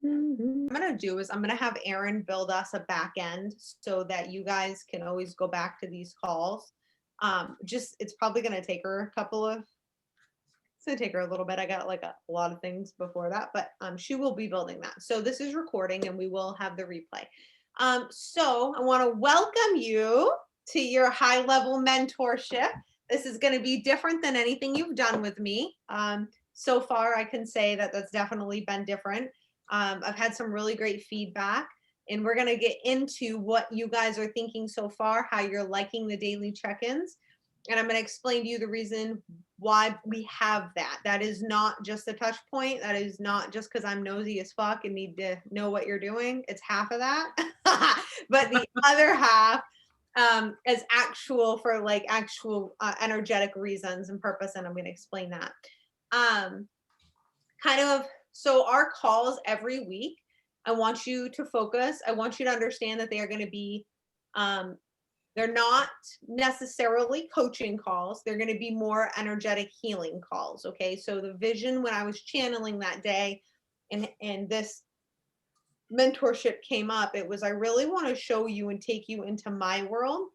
I'm going to do is I'm going to have Erin build us a back end so that you guys can always go back to these calls. It's probably going to take her it's going to take her a little bit. I got like a lot of things before that, but she will be building that. So this is recording and we will have the replay. So I want to welcome you to your high level mentorship. This is going to be different than anything you've done with me. So far, I can say that that's definitely been different. I've had some really great feedback, and we're going to get into what you guys are thinking so far, how you're liking the daily check-ins. And I'm going to explain to you the reason why we have that. That is not just a touch point. That is not just because I'm nosy as fuck and need to know what you're doing. It's half of that. But the other half is actual for like actual energetic reasons and purpose. And I'm going to explain that. So our calls every week, I want you to focus. I want you to understand that they are going to be, they're not necessarily coaching calls. They're going to be more energetic healing calls. Okay. So the vision when I was channeling that day and this mentorship came up, it was, I really want to show you and take you into my world.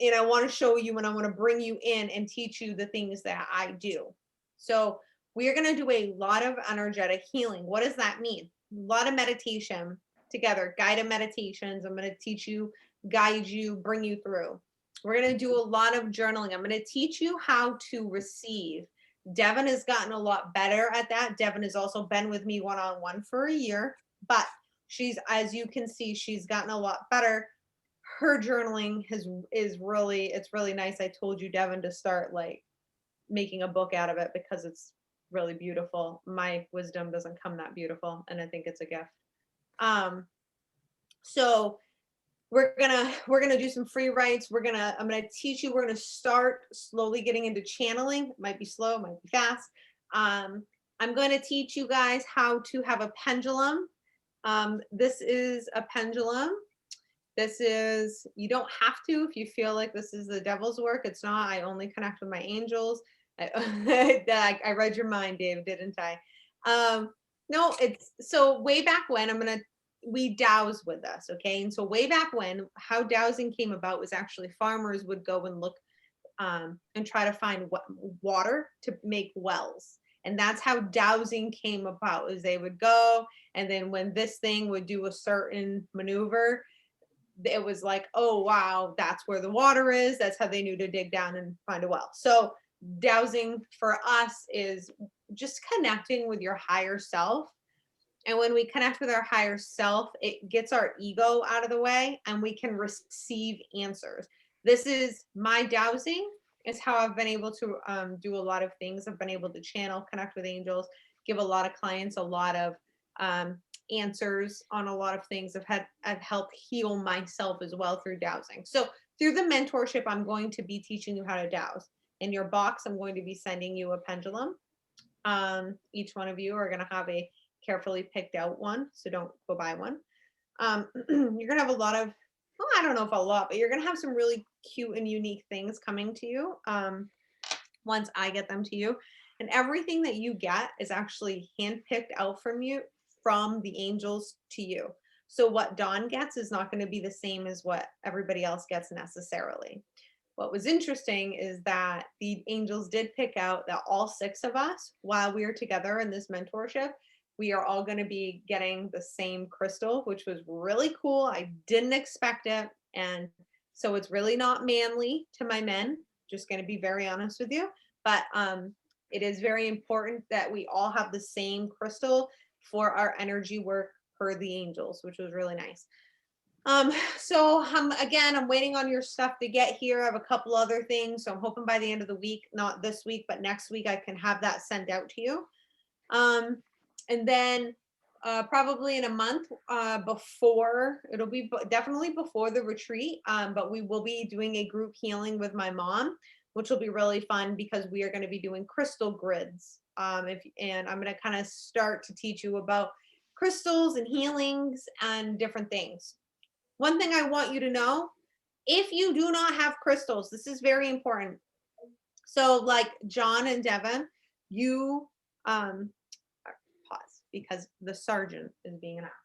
And I want to show you and I want to bring you in and teach you the things that I do. So we are going to do a lot of energetic healing. What does that mean? A lot of meditation together, guided meditations. I'm going to teach you, guide you, bring you through. We're going to do a lot of journaling. I'm going to teach you how to receive. Devin has gotten a lot better at that. Devin has also been with me one-on-one for a year, but as you can see, she's gotten a lot better. Her journaling it's really nice. I told you, Devin, to start like making a book out of it because it's really beautiful. My wisdom doesn't come that beautiful, and I think it's a gift. So we're gonna do some free writes. I'm gonna teach you. We're gonna start slowly getting into channeling. It might be slow, might be fast. I'm going to teach you guys how to have a pendulum. This is a pendulum. You don't have to if you feel like this is the devil's work. It's not. I only connect with my angels. I read your mind, Dave, didn't I? No, it's so way back when we dowse with us, okay? And so way back when, how dowsing came about was actually farmers would go and look and try to find water to make wells. And that's how dowsing came about, is they would go, and then when this thing would do a certain maneuver, it was like, oh, wow, that's where the water is. That's how they knew to dig down and find a well. So dowsing for us is just connecting with your higher self. And when we connect with our higher self, it gets our ego out of the way and we can receive answers. This is my dowsing. Is how I've been able to do a lot of things. I've been able to channel, connect with angels, give a lot of clients a lot of answers on a lot of things. I've helped heal myself as well through dowsing. So through the mentorship, I'm going to be teaching you how to dowse. In your box, I'm going to be sending you a pendulum. Each one of you are going to have a carefully picked out one, so don't go buy one. You're going to have a lot of, well, I don't know if a lot, but you're going to have some really cute and unique things coming to you once I get them to you. And everything that you get is actually handpicked out from the angels to you. So what Dawn gets is not going to be the same as what everybody else gets necessarily. What was interesting is that the angels did pick out that all 6 of us, while we are together in this mentorship, we are all going to be getting the same crystal, which was really cool. I didn't expect it. And so it's really not manly to my men, just going to be very honest with you. But it is very important that we all have the same crystal for our energy work per the angels, which was really nice. Again, I'm waiting on your stuff to get here. I have a couple other things. So I'm hoping by the end of the week, not this week, but next week, I can have that sent out to you. And then probably in a month it'll be definitely before the retreat, but we will be doing a group healing with my mom, which will be really fun because we are going to be doing crystal grids. And I'm going to kind of start to teach you about crystals and healings and different things. One thing I want you to know, if you do not have crystals, this is very important. So like John and Devin, pause. because the sergeant is being an asshole.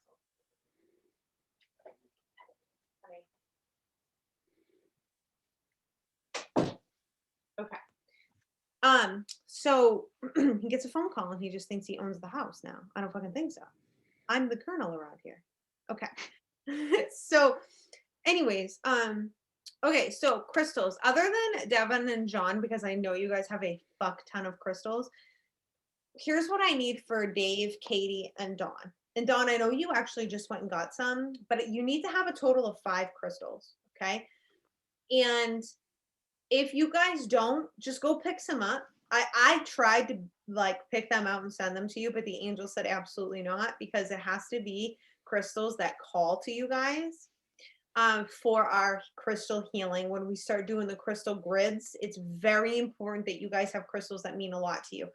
Okay. So he gets a phone call and he just thinks he owns the house now. I don't fucking think so. I'm the colonel around here. Okay. So anyways, okay, so crystals. Other than Devin and John, because I know you guys have a fuck ton of crystals, here's what I need for Dave, Katie, and Dawn. And Dawn, I know you actually just went and got some, but you need to have a total of 5 crystals, okay? And if you guys don't, just go pick some up. I tried to like pick them out and send them to you, but the angel said absolutely not, because it has to be crystals that call to you guys for our crystal healing. When we start doing the crystal grids, it's very important that you guys have crystals that mean a lot to you.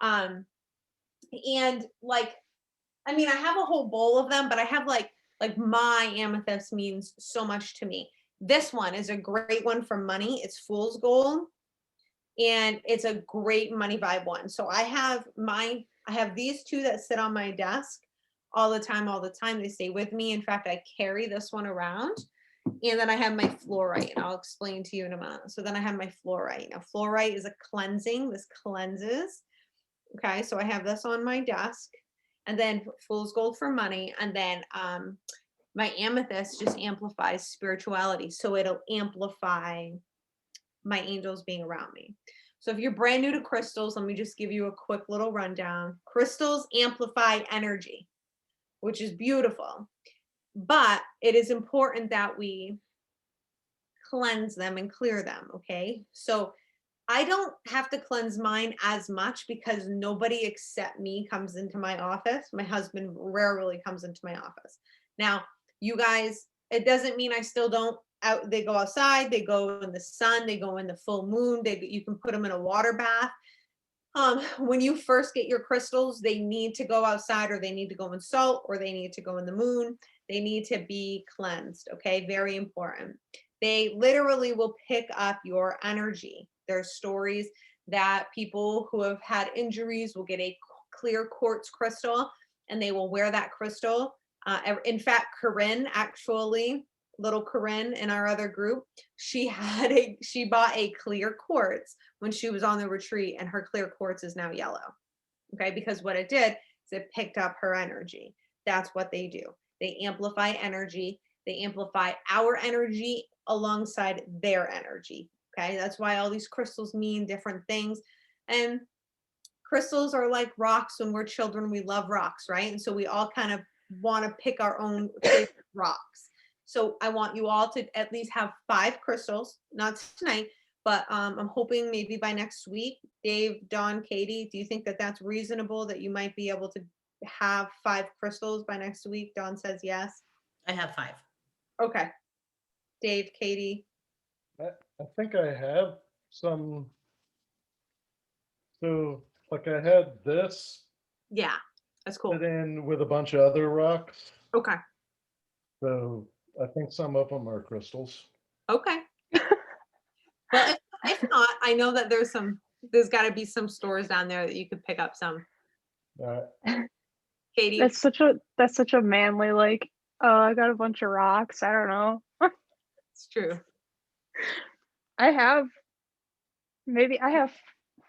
And like, I mean, I have a whole bowl of them, but I have like my amethyst means so much to me. This one is a great one for money. It's fool's gold, and it's a great money vibe one. So I have these 2 that sit on my desk all the time. They stay with me. In fact, I carry this one around. And then I have my fluorite, and I'll explain to you in a minute. So then I have my fluorite. Now, fluorite is a cleansing. This cleanses. Okay, so I have this on my desk, and then fool's gold for money, and then my amethyst just amplifies spirituality. So it'll amplify my angels being around me. So if you're brand new to crystals, let me just give you a quick little rundown. Crystals amplify energy, which is beautiful. But it is important that we cleanse them and clear them, okay? So I don't have to cleanse mine as much because nobody except me comes into my office. My husband rarely comes into my office. Now, you guys, it doesn't mean I still don't they go outside, they go in the sun, they go in the full moon, you can put them in a water bath. When you first get your crystals, they need to go outside, or they need to go in salt, or they need to go in the moon. They need to be cleansed, okay? Very important. They literally will pick up your energy. There's stories that people who have had injuries will get a clear quartz crystal, and they will wear that crystal. In fact, Corinne, actually, little Corinne in our other group, she bought a clear quartz when she was on the retreat, and her clear quartz is now yellow. Okay, because what it did is it picked up her energy. That's what they do. They amplify energy. They amplify our energy alongside their energy. Okay, that's why all these crystals mean different things. And crystals are like rocks. When we're children, we love rocks, right? And so we all kind of want to pick our own favorite rocks. So I want you all to at least have 5 crystals, not tonight, but I'm hoping maybe by next week. Dave, Dawn, Katie, do you think that that's reasonable, that you might be able to have 5 crystals by next week? Dawn says yes. I have 5. Okay. Dave, Katie. I think I have some. So, like, I had this Yeah, that's cool. fit in with a bunch of other rocks. Okay. So, I think some of them are crystals. Okay. Well, if not, I know that there's got to be some stores down there that you could pick up some. Katie. That's such a manly, like, I got a bunch of rocks. I don't know. It's true. I have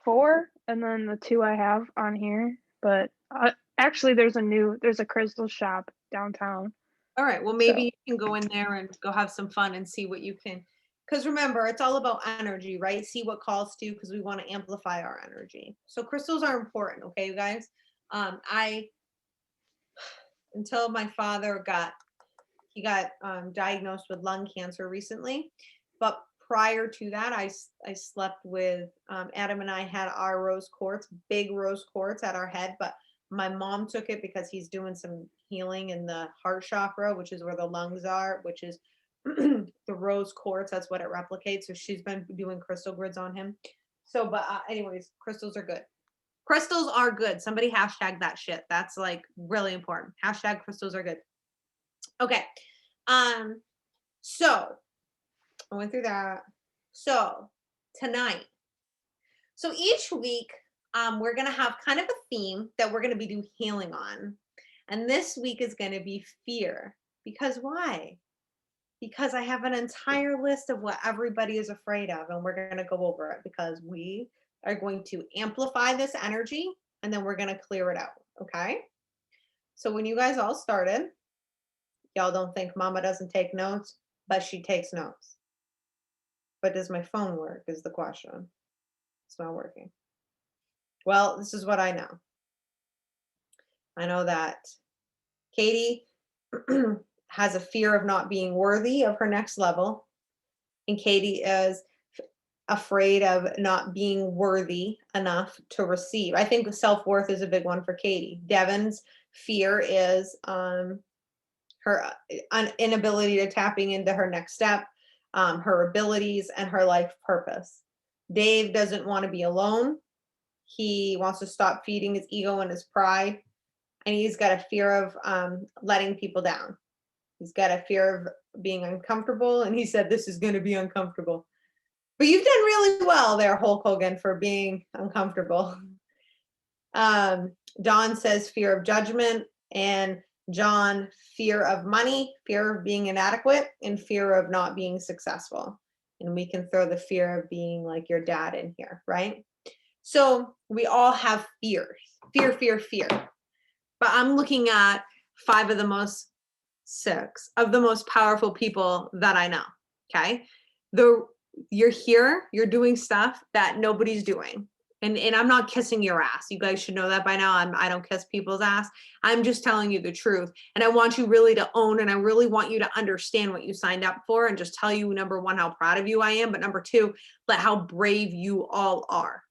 4, and then the 2 I have on here. But actually, there's a crystal shop downtown. All right. Well, maybe you can go in there and go have some fun and see what you can. Because remember, it's all about energy, right? See what calls to you, because we want to amplify our energy. So crystals are important, okay, you guys? Until my father got diagnosed with lung cancer recently, but prior to that, I slept with Adam, and I had our rose quartz, big rose quartz at our head, but my mom took it because he's doing some healing in the heart chakra, which is where the lungs are, which is the rose quartz. That's what it replicates. So she's been doing crystal grids on him. So, but anyways, crystals are good. Crystals are good. Somebody hashtag that shit. That's like really important. Hashtag crystals are good. Okay. So I went through that. So tonight. So each week we're going to have kind of a theme that we're going to be doing healing on. And this week is going to be fear. Because why? Because I have an entire list of what everybody is afraid of, and we're going to go over it because we are going to amplify this energy and then we're going to clear it out. Okay. So when you guys all started, y'all don't think Mama doesn't take notes, but she takes notes. But does my phone work is the question. It's not working. Well, this is what I know. I know that Katie has a fear of not being worthy of her next level. And Katie is afraid of not being worthy enough to receive. I think self-worth is a big one for Katie. Devin's fear is her inability to tapping into her next step, her abilities, and her life purpose. Dave doesn't want to be alone. He wants to stop feeding his ego and his pride. And he's got a fear of letting people down. He's got a fear of being uncomfortable. And he said, this is going to be uncomfortable. But you've done really well there, Hulk Hogan, for being uncomfortable. Dawn says fear of judgment. And John, fear of money, fear of being inadequate, and fear of not being successful. And we can throw the fear of being like your dad in here, right? So we all have fears. Fear, fear, fear. But I'm looking at six of the most powerful people that I know. Okay. You're here, you're doing stuff that nobody's doing. And I'm not kissing your ass. You guys should know that by now. I don't kiss people's ass. I'm just telling you the truth. And I want you really to own, and I really want you to understand what you signed up for, and just tell you, number one, how proud of you I am. But number two, how brave you all are.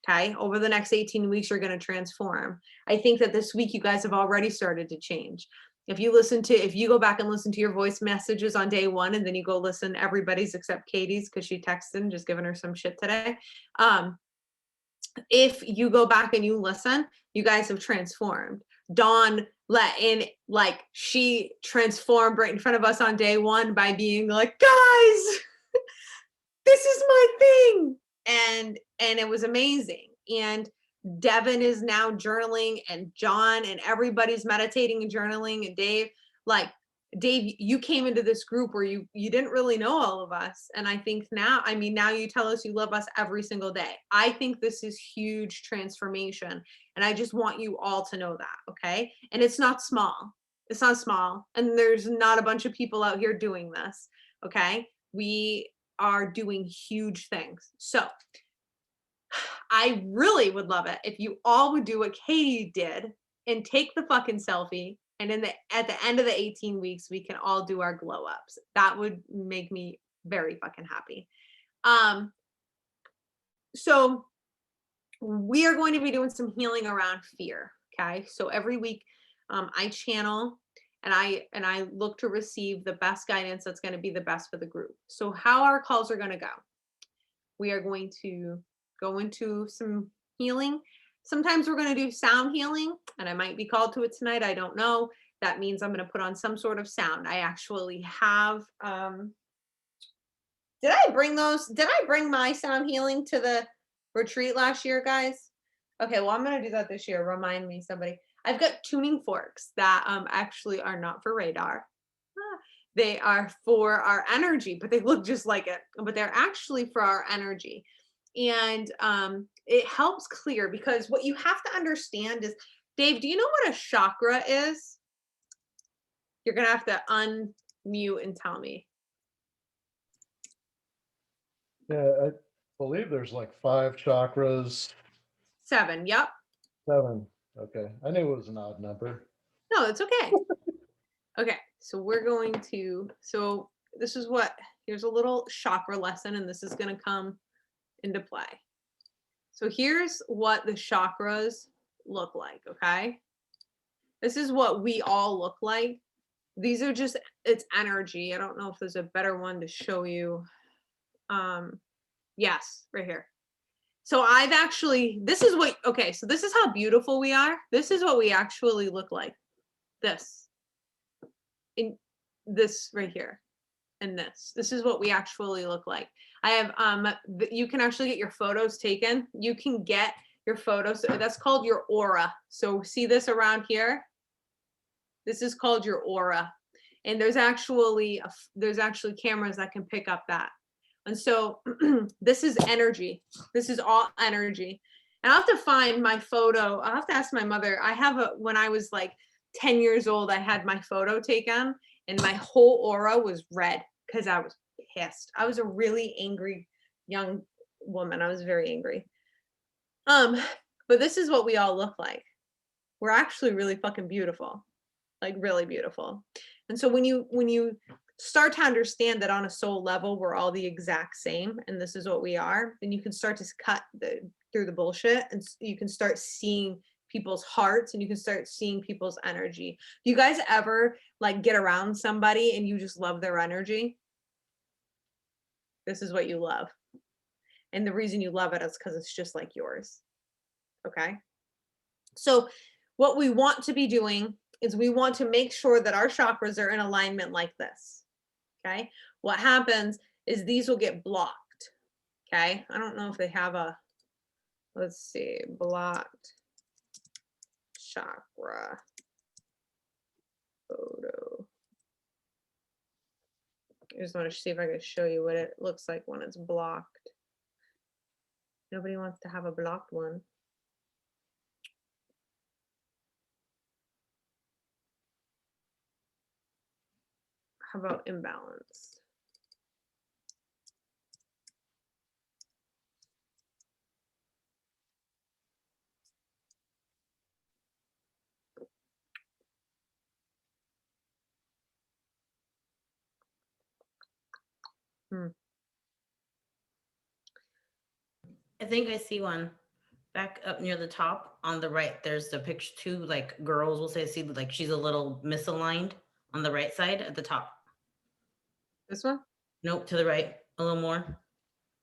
Okay. Over the next 18 weeks, you're going to transform. I think that this week you guys have already started to change. If you go back and listen to your voice messages on day one, and then you go listen to everybody's except Katie's, because she texted just giving her some shit today. If you go back and you listen, you guys have transformed. Dawn she transformed right in front of us on day one by being like, guys, this is my thing. And it was amazing. And Devin is now journaling, and John, and everybody's meditating and journaling. And Dave, you came into this group where you didn't really know all of us. And I think now you tell us you love us every single day. I think this is huge transformation. And I just want you all to know that. Okay. And it's not small. It's not small. And there's not a bunch of people out here doing this. Okay. We are doing huge things. So I really would love it if you all would do what Katie did and take the fucking selfie. And at the end of the 18 weeks, we can all do our glow ups. That would make me very fucking happy. So we are going to be doing some healing around fear. Okay. So every week I channel and I look to receive the best guidance that's going to be the best for the group. So how our calls are going to go. We are going to go into some healing. Sometimes we're going to do sound healing, and I might be called to it tonight. I don't know. That means I'm going to put on some sort of sound. I actually have, did I bring my sound healing to the retreat last year, guys? Okay, well, I'm going to do that this year. Remind me, somebody. I've got tuning forks that actually are not for radar. They are for our energy, but they look just like it, but they're actually for our energy. And it helps clear, because what you have to understand is, Dave, do you know what a chakra is? You're going to have to unmute and tell me. Yeah, I believe there's 5 chakras. 7. Yep. 7. Okay. I knew it was an odd number. No, it's okay. Okay. So here's a little chakra lesson, and this is going to come into play. So here's what the chakras look like. Okay. This is what we all look like. These are just, it's energy. I don't know if there's a better one to show you. Yes, right here. So this is how beautiful we are. This is what we actually look like. This right here. And this is what we actually look like. I have, you can actually get your photos taken. You can get your photo. So that's called your aura. So see this around here? This is called your aura. And there's actually cameras that can pick up that. And so this is energy. This is all energy. And I'll have to find my photo. I'll have to ask my mother. When I was like 10 years old, I had my photo taken and my whole aura was red because I was pissed. I was a really angry young woman. I was very angry. But this is what we all look like. We're actually really fucking beautiful, like really beautiful. And so when you start to understand that on a soul level, we're all the exact same, and this is what we are, then you can start to cut through the bullshit, and you can start seeing people's hearts, and you can start seeing people's energy. Do you guys ever like get around somebody and you just love their energy? This is what you love. And the reason you love it is because it's just like yours. Okay. So what we want to be doing is we want to make sure that our chakras are in alignment like this. Okay. What happens is these will get blocked. Okay. I don't know if they have let's see, blocked chakra photo. I just want to see if I can show you what it looks like when it's blocked. Nobody wants to have a blocked one. How about imbalanced? I think I see one back up near the top on the right. There's the picture, two like girls. We'll say, see, like she's a little misaligned on the right side at the top. This one? Nope, to the right, a little more.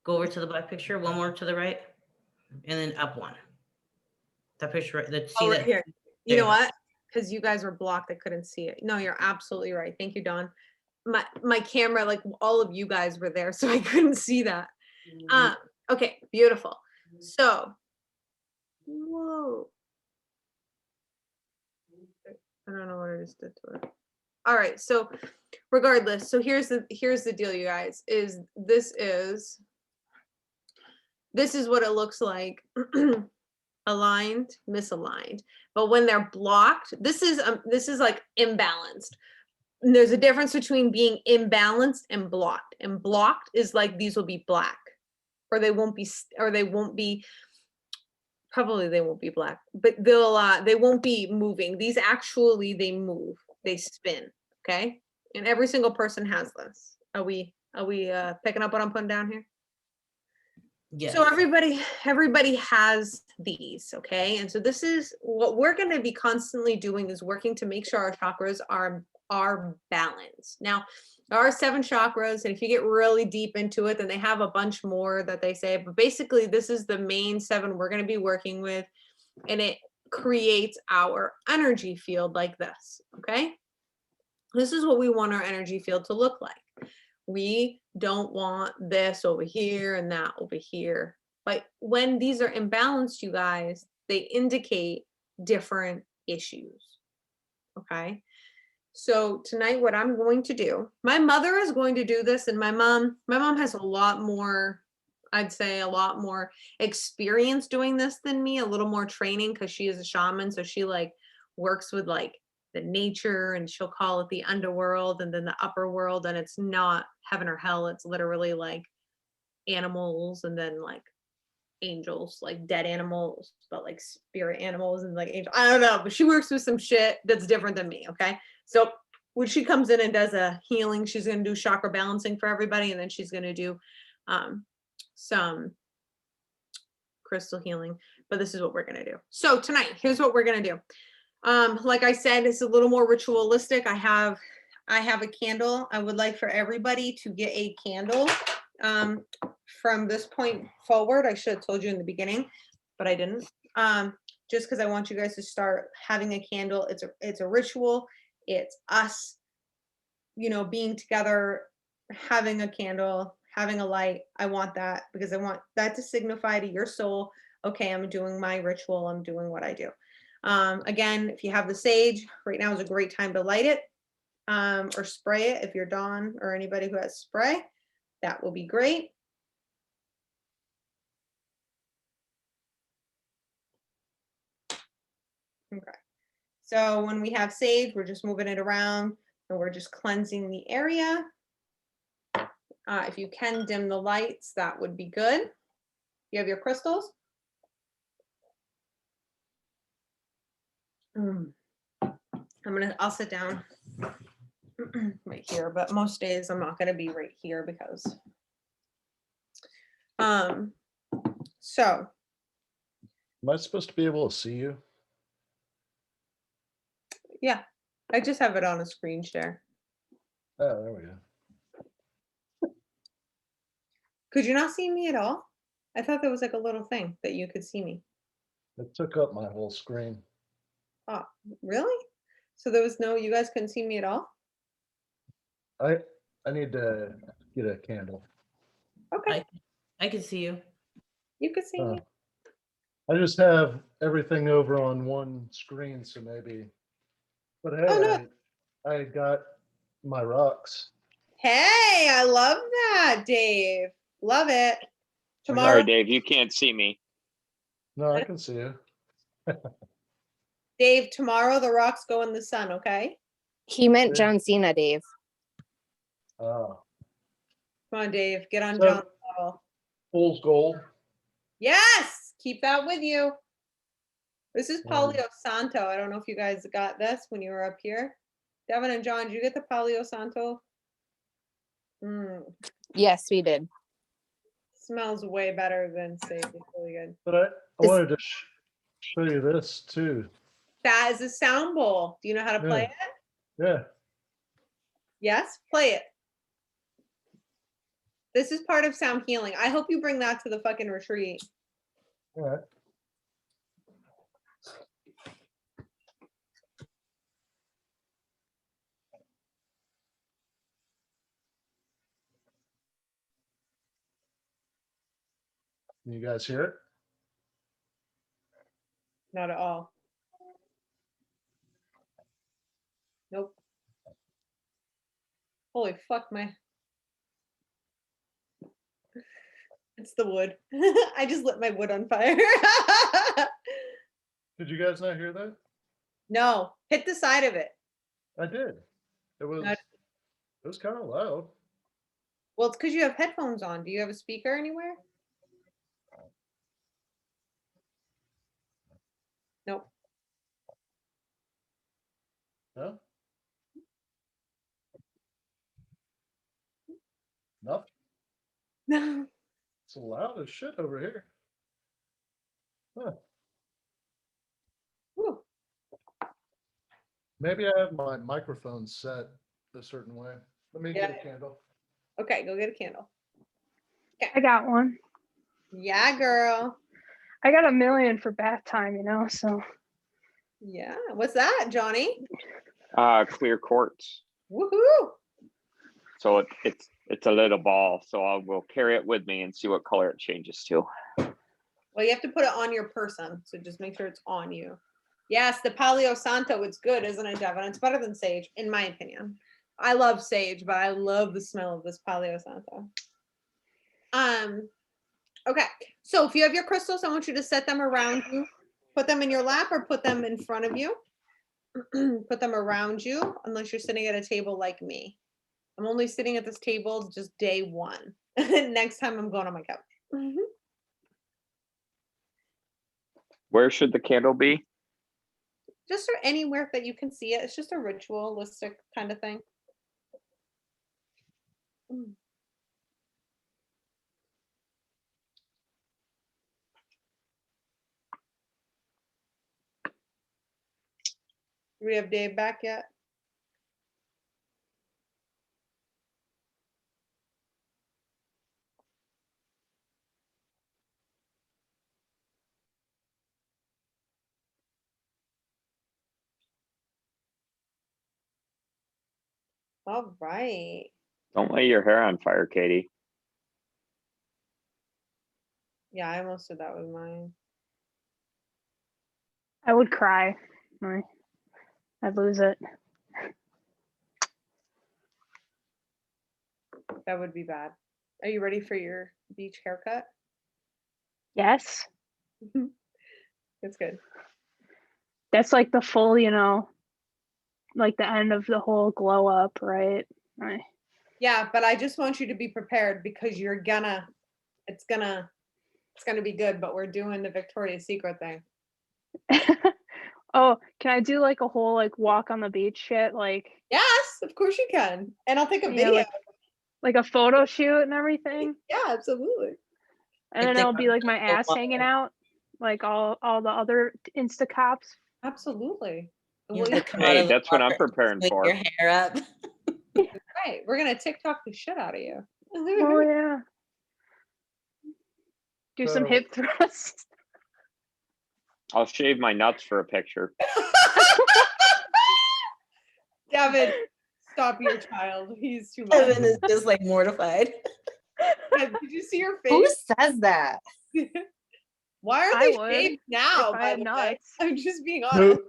Go over to the black picture, one more to the right, and then up one. That picture, right? See Oh, right that? here. You There know you go. what? Because you guys were blocked, I couldn't see it. No, you're absolutely right. Thank you, Dawn. My camera, like all of you guys were there, so I couldn't see that. Okay, beautiful. So, whoa. I don't know what I just did to it. All right, so regardless, so here's the deal, you guys, is this is what it looks like. Aligned, misaligned. But when they're blocked, this is like imbalanced. And there's a difference between being imbalanced and blocked. And blocked is like these will be black, or they won't be, probably they won't be black, but they won't be moving. These actually, they move, they spin. Okay. And every single person has this. Are we picking up what I'm putting down here? Yes. So everybody has these, okay? And so this is what we're going to be constantly doing, is working to make sure our chakras are balanced. Now, there are 7 chakras, and if you get really deep into it, then they have a bunch more that they say, but basically this is the main 7 we're going to be working with, and it creates our energy field like this, okay? This is what we want our energy field to look like. We don't want this over here and that over here. But when these are imbalanced, you guys, they indicate different issues. Okay. So tonight, what I'm going to do, my mother is going to do this, and my mom has a lot more, I'd say a lot more experience doing this than me, a little more training, because she is a shaman. So she like works with like the nature, and she'll call it the underworld and then the upper world, and it's not heaven or hell, it's literally like animals and then like angels, like dead animals, but like spirit animals and like angels. I don't know, but she works with some shit that's different than me. Okay, so when she comes in and does a healing, she's going to do chakra balancing for everybody, and then she's going to do some crystal healing. But this is what we're going to do. So tonight, here's what we're going to do. Like I said, it's a little more ritualistic. I have a candle. I would like for everybody to get a candle from this point forward. I should have told you in the beginning, but I didn't. Just because I want you guys to start having a candle. It's a ritual. It's us, being together, having a candle, having a light. I want that because I want that to signify to your soul, okay, I'm doing my ritual, I'm doing what I do. Again, if you have the sage, right now is a great time to light it, or spray it if you're Dawn or anybody who has spray, that will be great. Okay. So when we have sage, we're just moving it around and we're just cleansing the area. If you can dim the lights, that would be good. You have your crystals? I'll sit down right here, but most days I'm not gonna be right here because, so, Am I supposed to be able to see you? yeah, I just have it on a screen share. Oh, there we go. Could you not see me at all? I thought there was like a little thing that you could see me. It took up my whole screen. Oh, really? So there was no, you guys couldn't see me at all? I need to get a candle. Okay, I can see you. you could see Uh, me. I just have everything over on one screen, so maybe. But hey, Oh, no. I got my rocks. Hey, I love that, Dave. Love it. Tomorrow, Sorry, Dave, you can't see me. No, I can see you. Dave, tomorrow the rocks go in the sun, okay? He meant Yeah. John Cena, Dave. Oh, Come on, Dave, get on So- John's level. fool's gold. Yes, keep that with you. This is Mm. Palio Santo. I don't know if you guys got this when you were up here. Devin and John, did you get the Palio Santo? Yes, we did. Smells way better than sage. It's really good. But I Is- wanted to show you this too. That is a sound bowl. Do you know how to play Yeah. it? Yeah. Yes, play it. This is part of sound healing. I hope you bring that to the fucking retreat. All right. Can you guys hear it? Not at all. Nope. Holy fuck, my. It's the wood. I just lit my wood on fire. Did you guys not hear that? No, hit the side of it. I did. It was Not- kind of loud. Well, it's because you have headphones on. Do you have a speaker anywhere? Nope. No? Nothing. No. It's loud as shit over here. Huh. Whew. Maybe I have my microphone set a certain way. Let me get a candle. Okay, go get a candle. I got one. Yeah, girl. I got 1,000,000 for bath time, so Yeah. What's that, Johnny? Clear quartz. Woohoo. So it's a little ball. So I will carry it with me and see what color it changes to. Well, you have to put it on your person. So just make sure it's on you. Yes, the Palio Santo, it's good, isn't it, Devin? It's better than sage, in my opinion. I love sage, but I love the smell of this Palio Santo. Okay, so if you have your crystals, I want you to set them around you. Put them in your lap or put them in front of you. Put them around you, unless you're sitting at a table like me. I'm only sitting at this table just day one. Next time I'm going on my couch. Where should the candle be? Just or anywhere that you can see it. It's just a ritualistic kind of thing. Do we have Dave back yet? All right. Don't lay your hair on fire, Katie. Yeah, I almost did that with mine. I would cry. I'd lose it. That would be bad. Are you ready for your beach haircut? Yes. It's good. That's like the full, like the end of the whole glow up, right? Yeah, but I just want you to be prepared because it's gonna be good, but we're doing the Victoria's Secret thing. Oh, can I do like a whole like walk on the beach shit? Like, Yes, of course you can. And I'll take a yeah, video. like a photo shoot and everything. Yeah, absolutely. And then it'll be like my ass hanging out, like all the other Insta cops. Absolutely. And You have we'll- to come out Hey, of the that's what I'm water and preparing swing for. your hair up. right. We're gonna TikTok the shit out of you. Oh yeah. Do some So- hip thrusts. I'll shave my nuts for a picture. Gavin, stop your child. He's too much. Evan is just like mortified. Did you see your Who face? says that? Why are I they would, shaved now? if I By had the way, nuts. I'm just being honest.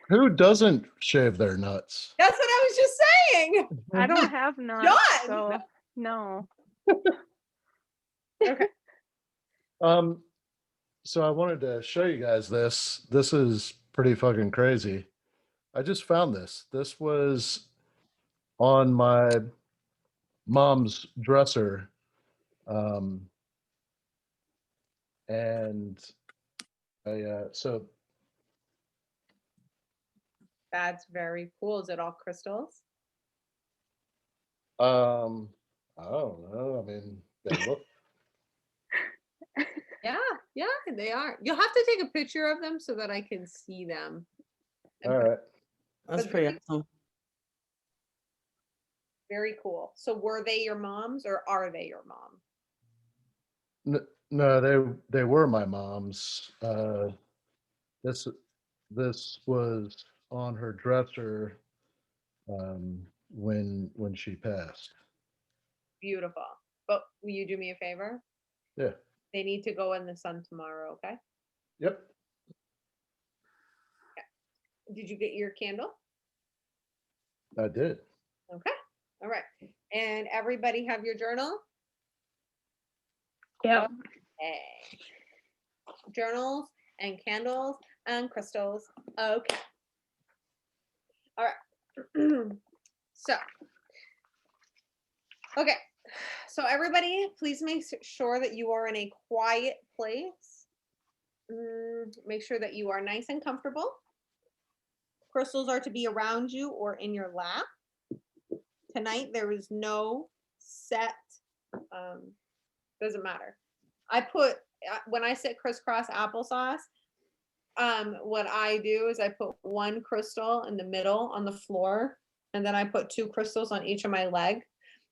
Who doesn't shave their nuts? That's what I was just saying. I don't have nuts, John! so no. Okay. So I wanted to show you guys this. This is pretty fucking crazy. I just found this. This was on my mom's dresser. And so That's very cool. Is it all crystals? I don't know. I mean, they look Yeah, they are. You'll have to take a picture of them so that I can see them. And all put- right. That's But pretty awesome. Very cool. So were they your mom's or are they your mom? No, they were my mom's. This was on her dresser when she passed. Beautiful. But will you do me a favor? Yeah. They need to go in the sun tomorrow, okay? Yep. Did you get your candle? I did. Okay. All right. And everybody have your journal? Yep. Okay. Journals and candles and crystals. Okay. All right. So, okay. So everybody, please make sure that you are in a quiet place. Make sure that you are nice and comfortable. Crystals are to be around you or in your lap. Tonight, there is no set, doesn't matter. I put, when I said crisscross applesauce, what I do is I put one crystal in the middle on the floor, and then I put two crystals on each of my leg.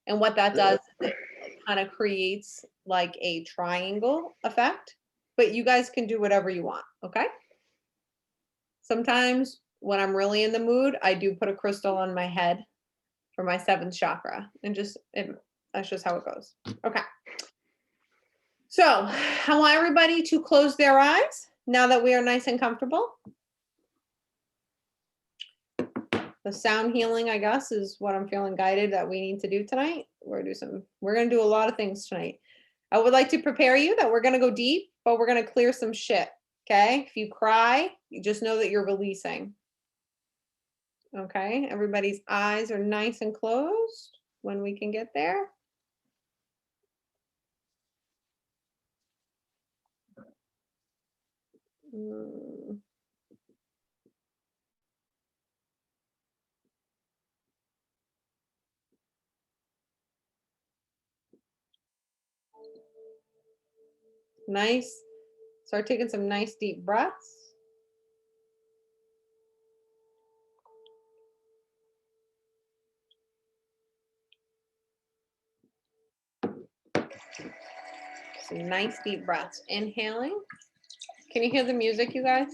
And what that does is it kind of creates like a triangle effect, but you guys can do whatever you want, okay? Sometimes when I'm really in the mood, I do put a crystal on my head for my seventh chakra, and that's just how it goes. Okay. So I want everybody to close their eyes now that we are nice and comfortable. The sound healing, I guess, is what I'm feeling guided that we need to do tonight. We're gonna do a lot of things tonight. I would like to prepare you that we're gonna go deep, but we're gonna clear some shit. Okay. If you cry, you just know that you're releasing. Okay. Everybody's eyes are nice and closed when we can get there. Nice. Start taking some nice deep breaths. Some nice deep breaths. Inhaling. Can you hear the music, you guys?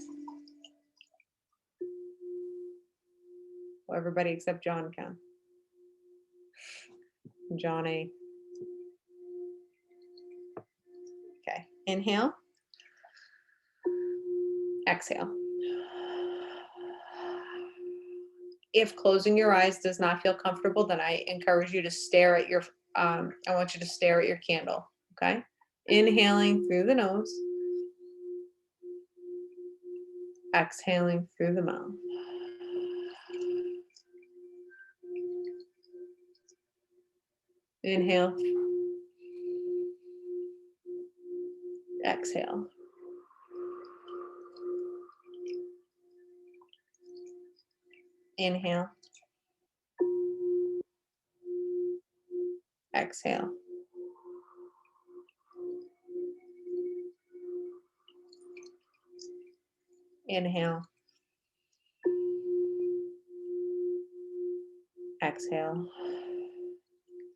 Well, everybody except John can. Johnny. Okay. Inhale. Exhale. If closing your eyes does not feel comfortable, then I encourage you to stare at your, I want you to stare at your candle, okay? Inhaling through the nose. Exhaling through the mouth. Inhale. Exhale. Inhale. Exhale. Inhale. Exhale.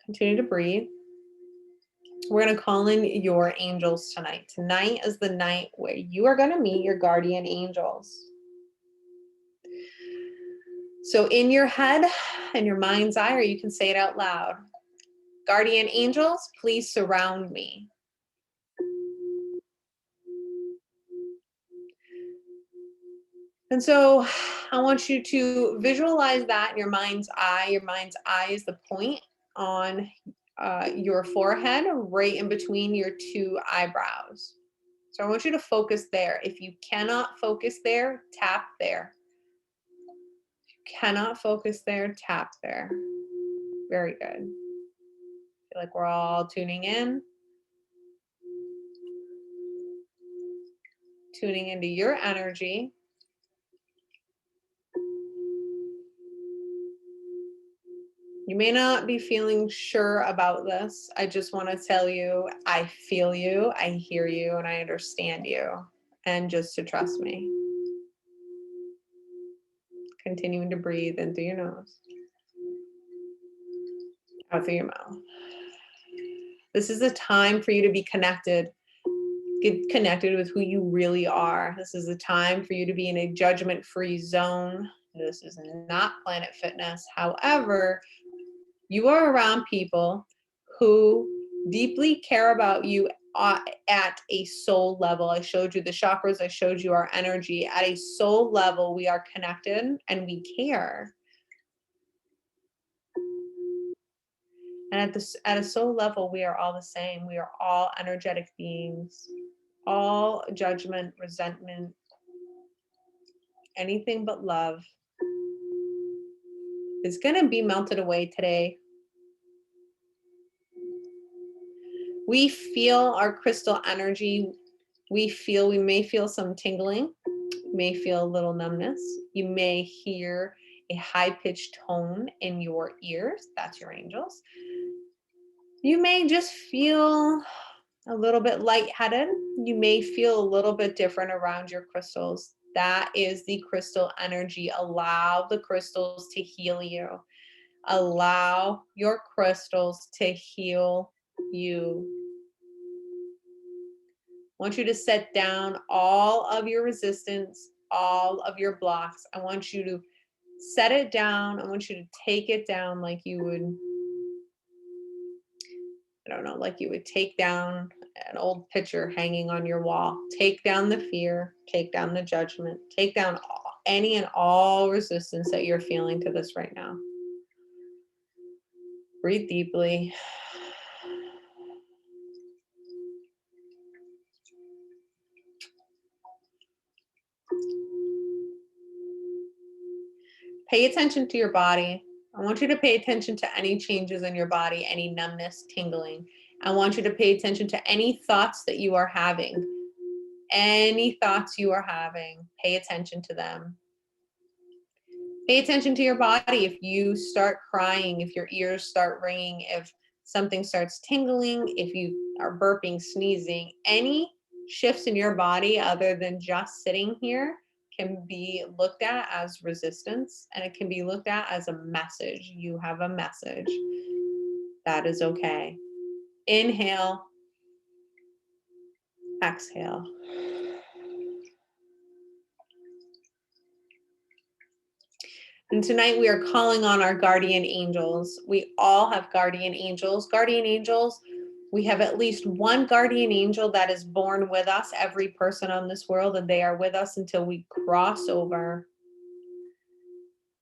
Continue to breathe. We're going to call in your angels tonight. Tonight is the night where you are going to meet your guardian angels. So in your head and your mind's eye, or you can say it out loud, guardian angels, please surround me. And so I want you to visualize that in your mind's eye. Your mind's eye is the point on your forehead, right in between your two eyebrows. So I want you to focus there. If you cannot focus there, tap there. If you cannot focus there, tap there. Very good. Feel like we're all tuning in. Tuning into your energy. You may not be feeling sure about this. I just want to tell you, I feel you, I hear you, and I understand you. And just to trust me. Continuing to breathe in through your nose. Out through your mouth. This is a time for you to be connected. Get connected with who you really are. This is a time for you to be in a judgment-free zone. This is not Planet Fitness. However, you are around people who deeply care about you at a soul level. I showed you the chakras. I showed you our energy. At a soul level, we are connected and we care. And at a soul level, we are all the same. We are all energetic beings. All judgment, resentment, anything but love is going to be melted away today. We feel our crystal energy. We may feel some tingling. You may feel a little numbness. You may hear a high-pitched tone in your ears. That's your angels. You may just feel a little bit lightheaded. You may feel a little bit different around your crystals. That is the crystal energy. Allow the crystals to heal you. Allow your crystals to heal you. I want you to set down all of your resistance, all of your blocks. I want you to set it down. I want you to take it down like you would, I don't know, like you would take down an old picture hanging on your wall. Take down the fear, take down the judgment, take down any and all resistance that you're feeling to this right now. Breathe deeply. Pay attention to your body. I want you to pay attention to any changes in your body, any numbness, tingling. I want you to pay attention to any thoughts that you are having. Any thoughts you are having, pay attention to them. Pay attention to your body. If you start crying, if your ears start ringing, if something starts tingling, if you are burping, sneezing, any shifts in your body other than just sitting here can be looked at as resistance, and it can be looked at as a message. You have a message. That is okay. Inhale. Exhale. And tonight we are calling on our guardian angels. We all have guardian angels. Guardian angels We have at least one guardian angel that is born with us, every person on this world, and they are with us until we cross over.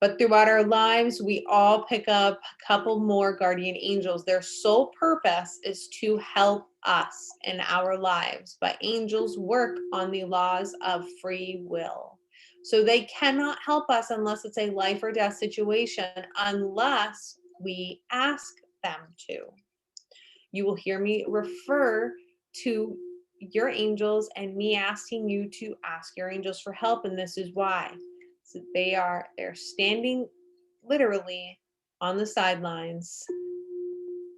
But throughout our lives, we all pick up a couple more guardian angels. Their sole purpose is to help us in our lives. But angels work on the laws of free will. So they cannot help us unless it's a life or death situation, unless we ask them to. You will hear me refer to your angels and me asking you to ask your angels for help. And this is why. So they're standing literally on the sidelines,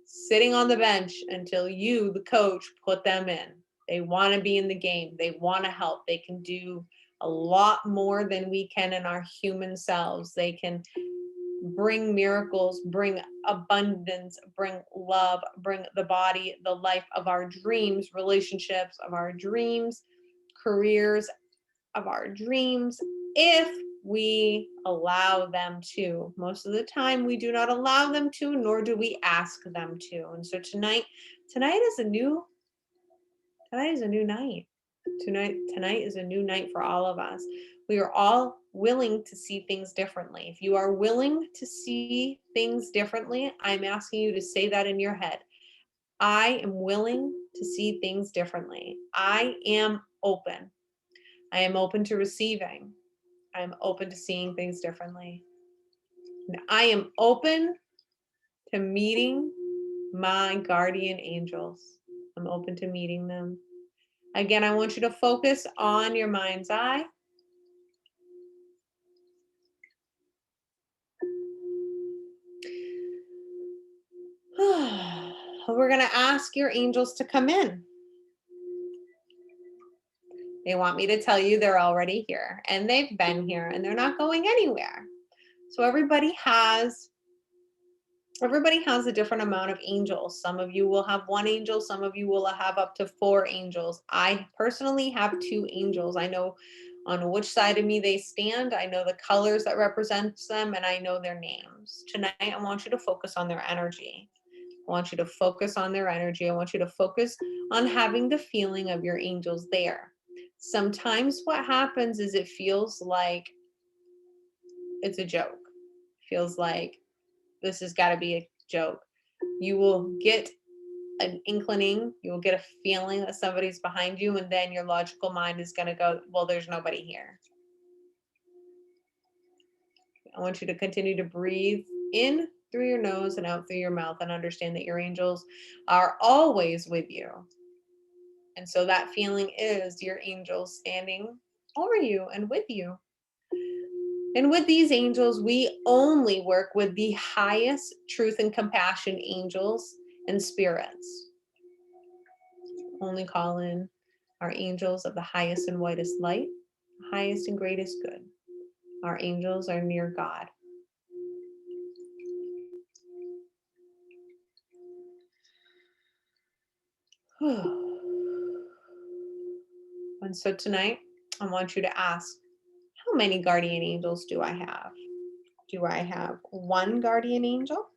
sitting on the bench until you, the coach, put them in. They want to be in the game. They want to help. They can do a lot more than we can in our human selves. They can bring miracles, bring abundance, bring love, bring the body, the life of our dreams, relationships of our dreams, careers of our dreams, if we allow them to. Most of the time we do not allow them to, nor do we ask them to. And so tonight is a new night. Tonight is a new night for all of us. We are all willing to see things differently. If you are willing to see things differently, I'm asking you to say that in your head. I am willing to see things differently. I am open. I am open to receiving. I am open to seeing things differently. And I am open to meeting my guardian angels. I'm open to meeting them. Again, I want you to focus on your mind's eye. We're going to ask your angels to come in. They want me to tell you they're already here, and they've been here, and they're not going anywhere. So everybody has a different amount of angels. Some of you will have one angel, some of you will have up to 4 angels. I personally have 2 angels. I know on which side of me they stand. I know the colors that represents them, and I know their names. Tonight, I want you to focus on their energy. I want you to focus on their energy. I want you to focus on having the feeling of your angels there. Sometimes what happens is it feels like it's a joke. It feels like this has got to be a joke. You will get an inclining, you will get a feeling that somebody's behind you, and then your logical mind is going to go, well, there's nobody here. I want you to continue to breathe in through your nose and out through your mouth, and understand that your angels are always with you. And so that feeling is your angels standing over you and with you. And with these angels, we only work with the highest truth and compassion angels and spirits. Only call in our angels of the highest and whitest light, highest and greatest good. Our angels are near God. And so tonight, I want you to ask, how many guardian angels do I have? Do I have 1 guardian angel?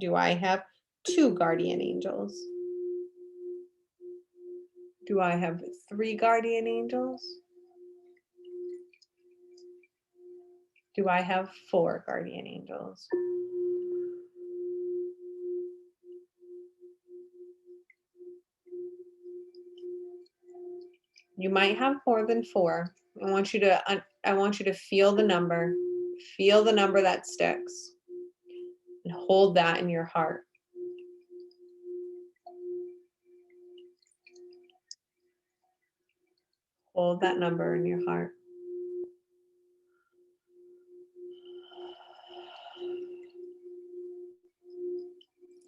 Do I have 2 guardian angels? Do I have 3 guardian angels? Do I have 4 guardian angels? You might have more than 4. I want you to feel the number. Feel the number that sticks. And hold that in your heart. Hold that number in your heart.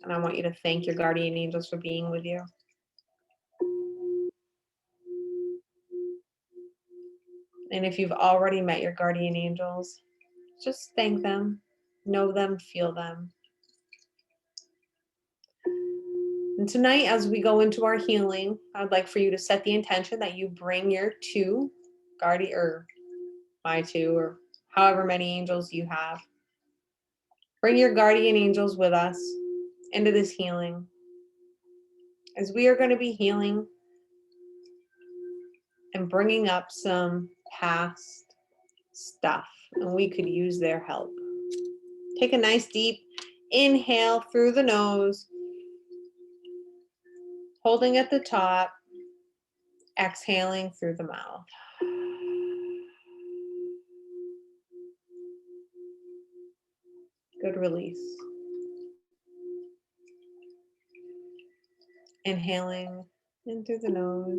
And I want you to thank your guardian angels for being with you. And if you've already met your guardian angels, just thank them, know them, feel them. And tonight, as we go into our healing, I'd like for you to set the intention that you bring your 2 guardian, or my 2, or however many angels you have. Bring your guardian angels with us into this healing. as we are going to be healing and bringing up some past stuff, and we could use their help. Take a nice deep inhale through the nose, holding at the top, exhaling through the mouth. Good release. Inhaling in through the nose,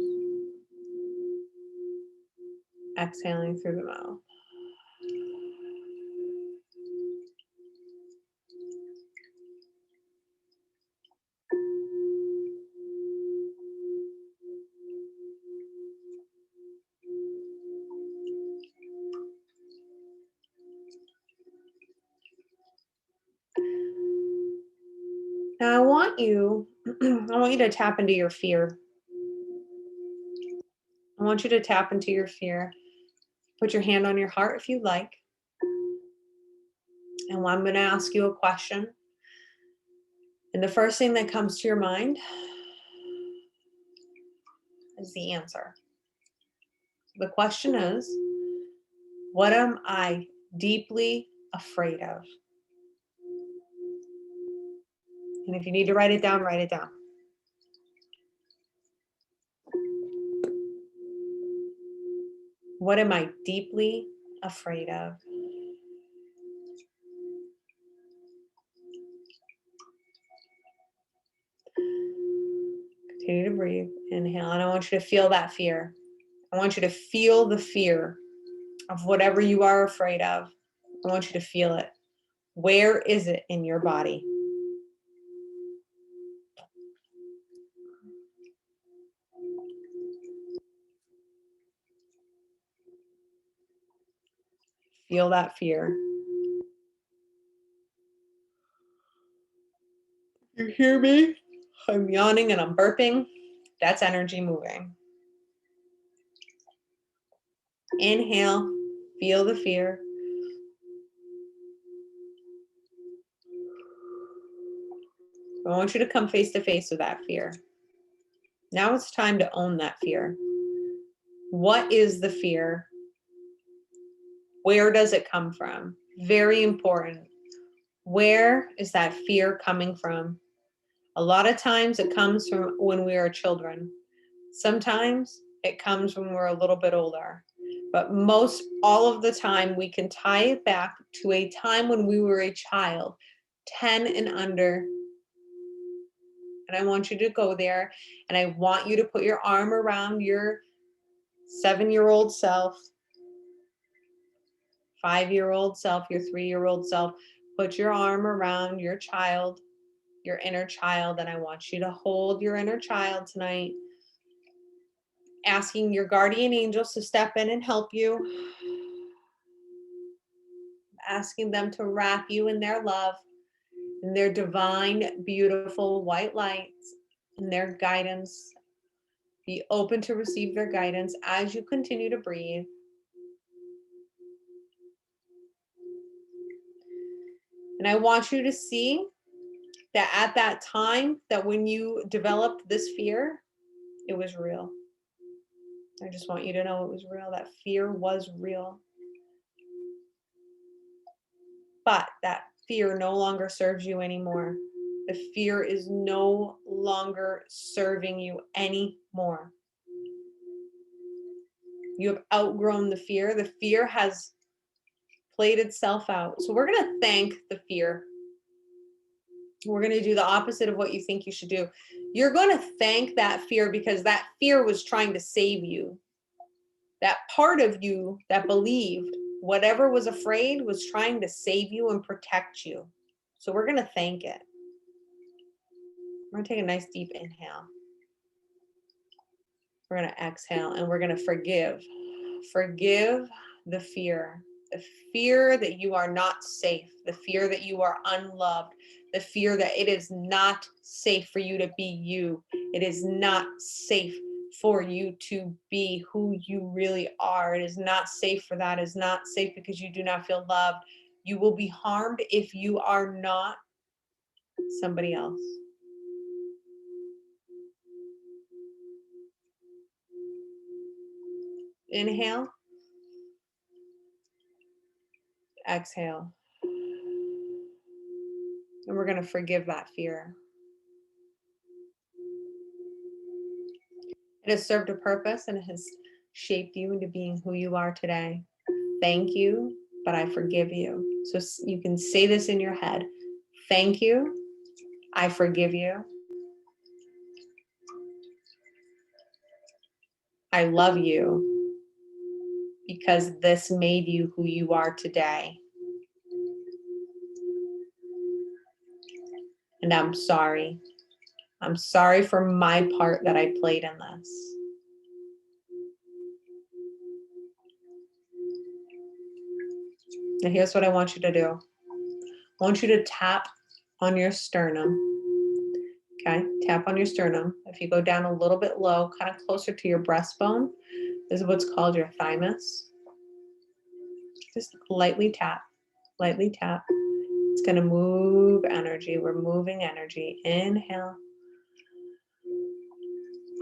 exhaling through the mouth. Now I want you to tap into your fear. I want you to tap into your fear. Put your hand on your heart if you'd like. And I'm going to ask you a question. And the first thing that comes to your mind is the answer. The question is, what am I deeply afraid of? And if you need to write it down, write it down. What am I deeply afraid of? Continue to breathe. Inhale. And I want you to feel that fear. I want you to feel the fear of whatever you are afraid of. I want you to feel it. Where is it in your body? Feel that fear. You hear me? I'm yawning and I'm burping. That's energy moving. Inhale, feel the fear. I want you to come face to face with that fear. Now it's time to own that fear. What is the fear? Where does it come from? Very important. Where is that fear coming from? A lot of times it comes from when we are children. Sometimes it comes when we're a little bit older. But most all of the time we can tie it back to a time when we were a child, 10 and under. And I want you to go there, and I want you to put your arm around your 7-year-old self, 5-year-old self, your 3-year-old self. Put your arm around your child, your inner child, and I want you to hold your inner child tonight, asking your guardian angels to step in and help you, asking them to wrap you in their love, in their divine, beautiful white lights, in their guidance. Be open to receive their guidance as you continue to breathe. And I want you to see that at that time, that when you developed this fear, it was real. I just want you to know it was real. That fear was real. But that fear no longer serves you anymore. The fear is no longer serving you anymore. You have outgrown the fear. The fear has played itself out. So we're going to thank the fear. We're going to do the opposite of what you think you should do. You're going to thank that fear because that fear was trying to save you. That part of you that believed whatever was afraid was trying to save you and protect you. So we're going to thank it. We're going to take a nice deep inhale. We're going to exhale and we're going to forgive. Forgive the fear. The fear that you are not safe. The fear that you are unloved. The fear that it is not safe for you to be you. It is not safe for you to be who you really are. It is not safe for that. It is not safe because you do not feel loved. You will be harmed if you are not somebody else. Inhale. Exhale. And we're going to forgive that fear. It has served a purpose and it has shaped you into being who you are today. Thank you, but I forgive you. So you can say this in your head. Thank you, I forgive you. I love you because this made you who you are today. And I'm sorry. I'm sorry for my part that I played in this. Now here's what I want you to do. I want you to tap on your sternum. Okay, tap on your sternum. If you go down a little bit low, kind of closer to your breastbone, this is what's called your thymus. Just lightly tap, lightly tap. It's gonna move energy. We're moving energy. Inhale.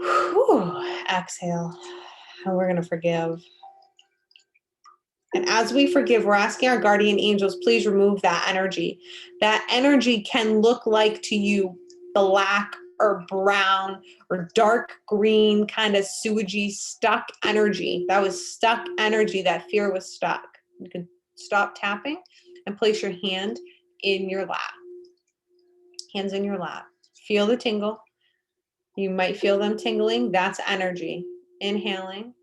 Whew. Exhale. And we're gonna forgive. And as we forgive, we're asking our guardian angels, please remove that energy. That energy can look like to you black or brown or dark green, kind of sewagey, stuck energy. That was stuck energy. That fear was stuck. You can stop tapping and place your hand in your lap. Hands in your lap. Feel the tingle. You might feel them tingling. That's energy. Inhaling.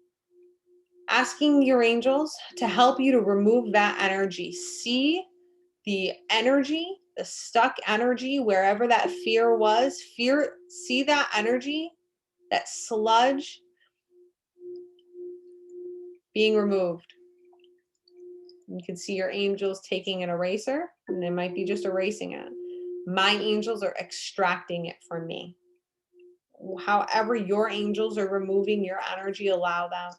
Asking your angels to help you to remove that energy. See the energy, the stuck energy, wherever that fear was. See that energy, that sludge being removed. You can see your angels taking an eraser, and they might be just erasing it. My angels are extracting it from me. However your angels are removing your energy, allow them.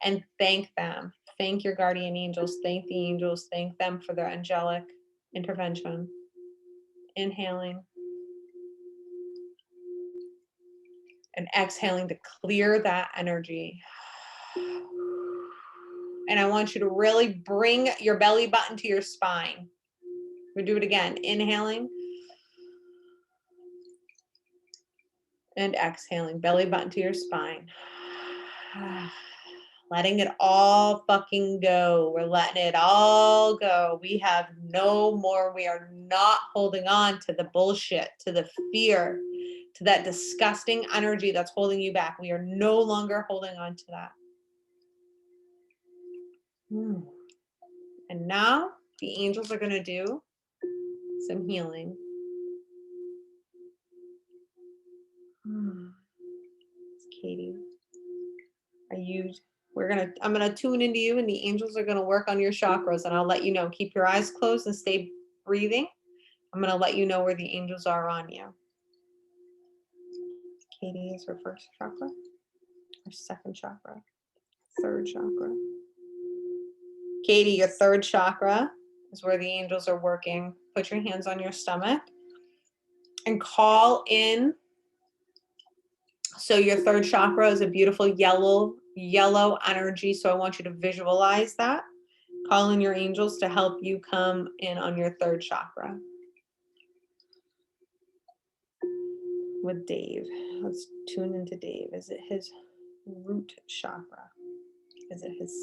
And thank them. Thank your guardian angels. Thank the angels. Thank them for their angelic intervention. Inhaling. And exhaling to clear that energy. And I want you to really bring your belly button to your spine. We'll do it again. Inhaling. And exhaling. Belly button to your spine. Letting it all fucking go. We're letting it all go. We have no more. We are not holding on to the bullshit, to the fear, to that disgusting energy that's holding you back. We are no longer holding on to that. And now the angels are going to do some healing. It's Katie. I'm gonna tune into you, and the angels are gonna work on your chakras, and I'll let you know. Keep your eyes closed and stay breathing. I'm gonna let you know where the angels are on you. Katie is her first chakra, her second chakra, third chakra. Katie, your third chakra is where the angels are working. Put your hands on your stomach and call in. So your third chakra is a beautiful yellow energy. So I want you to visualize that. Call in your angels to help you come in on your third chakra. With Dave. Let's tune into Dave. Is it his root chakra? Is it his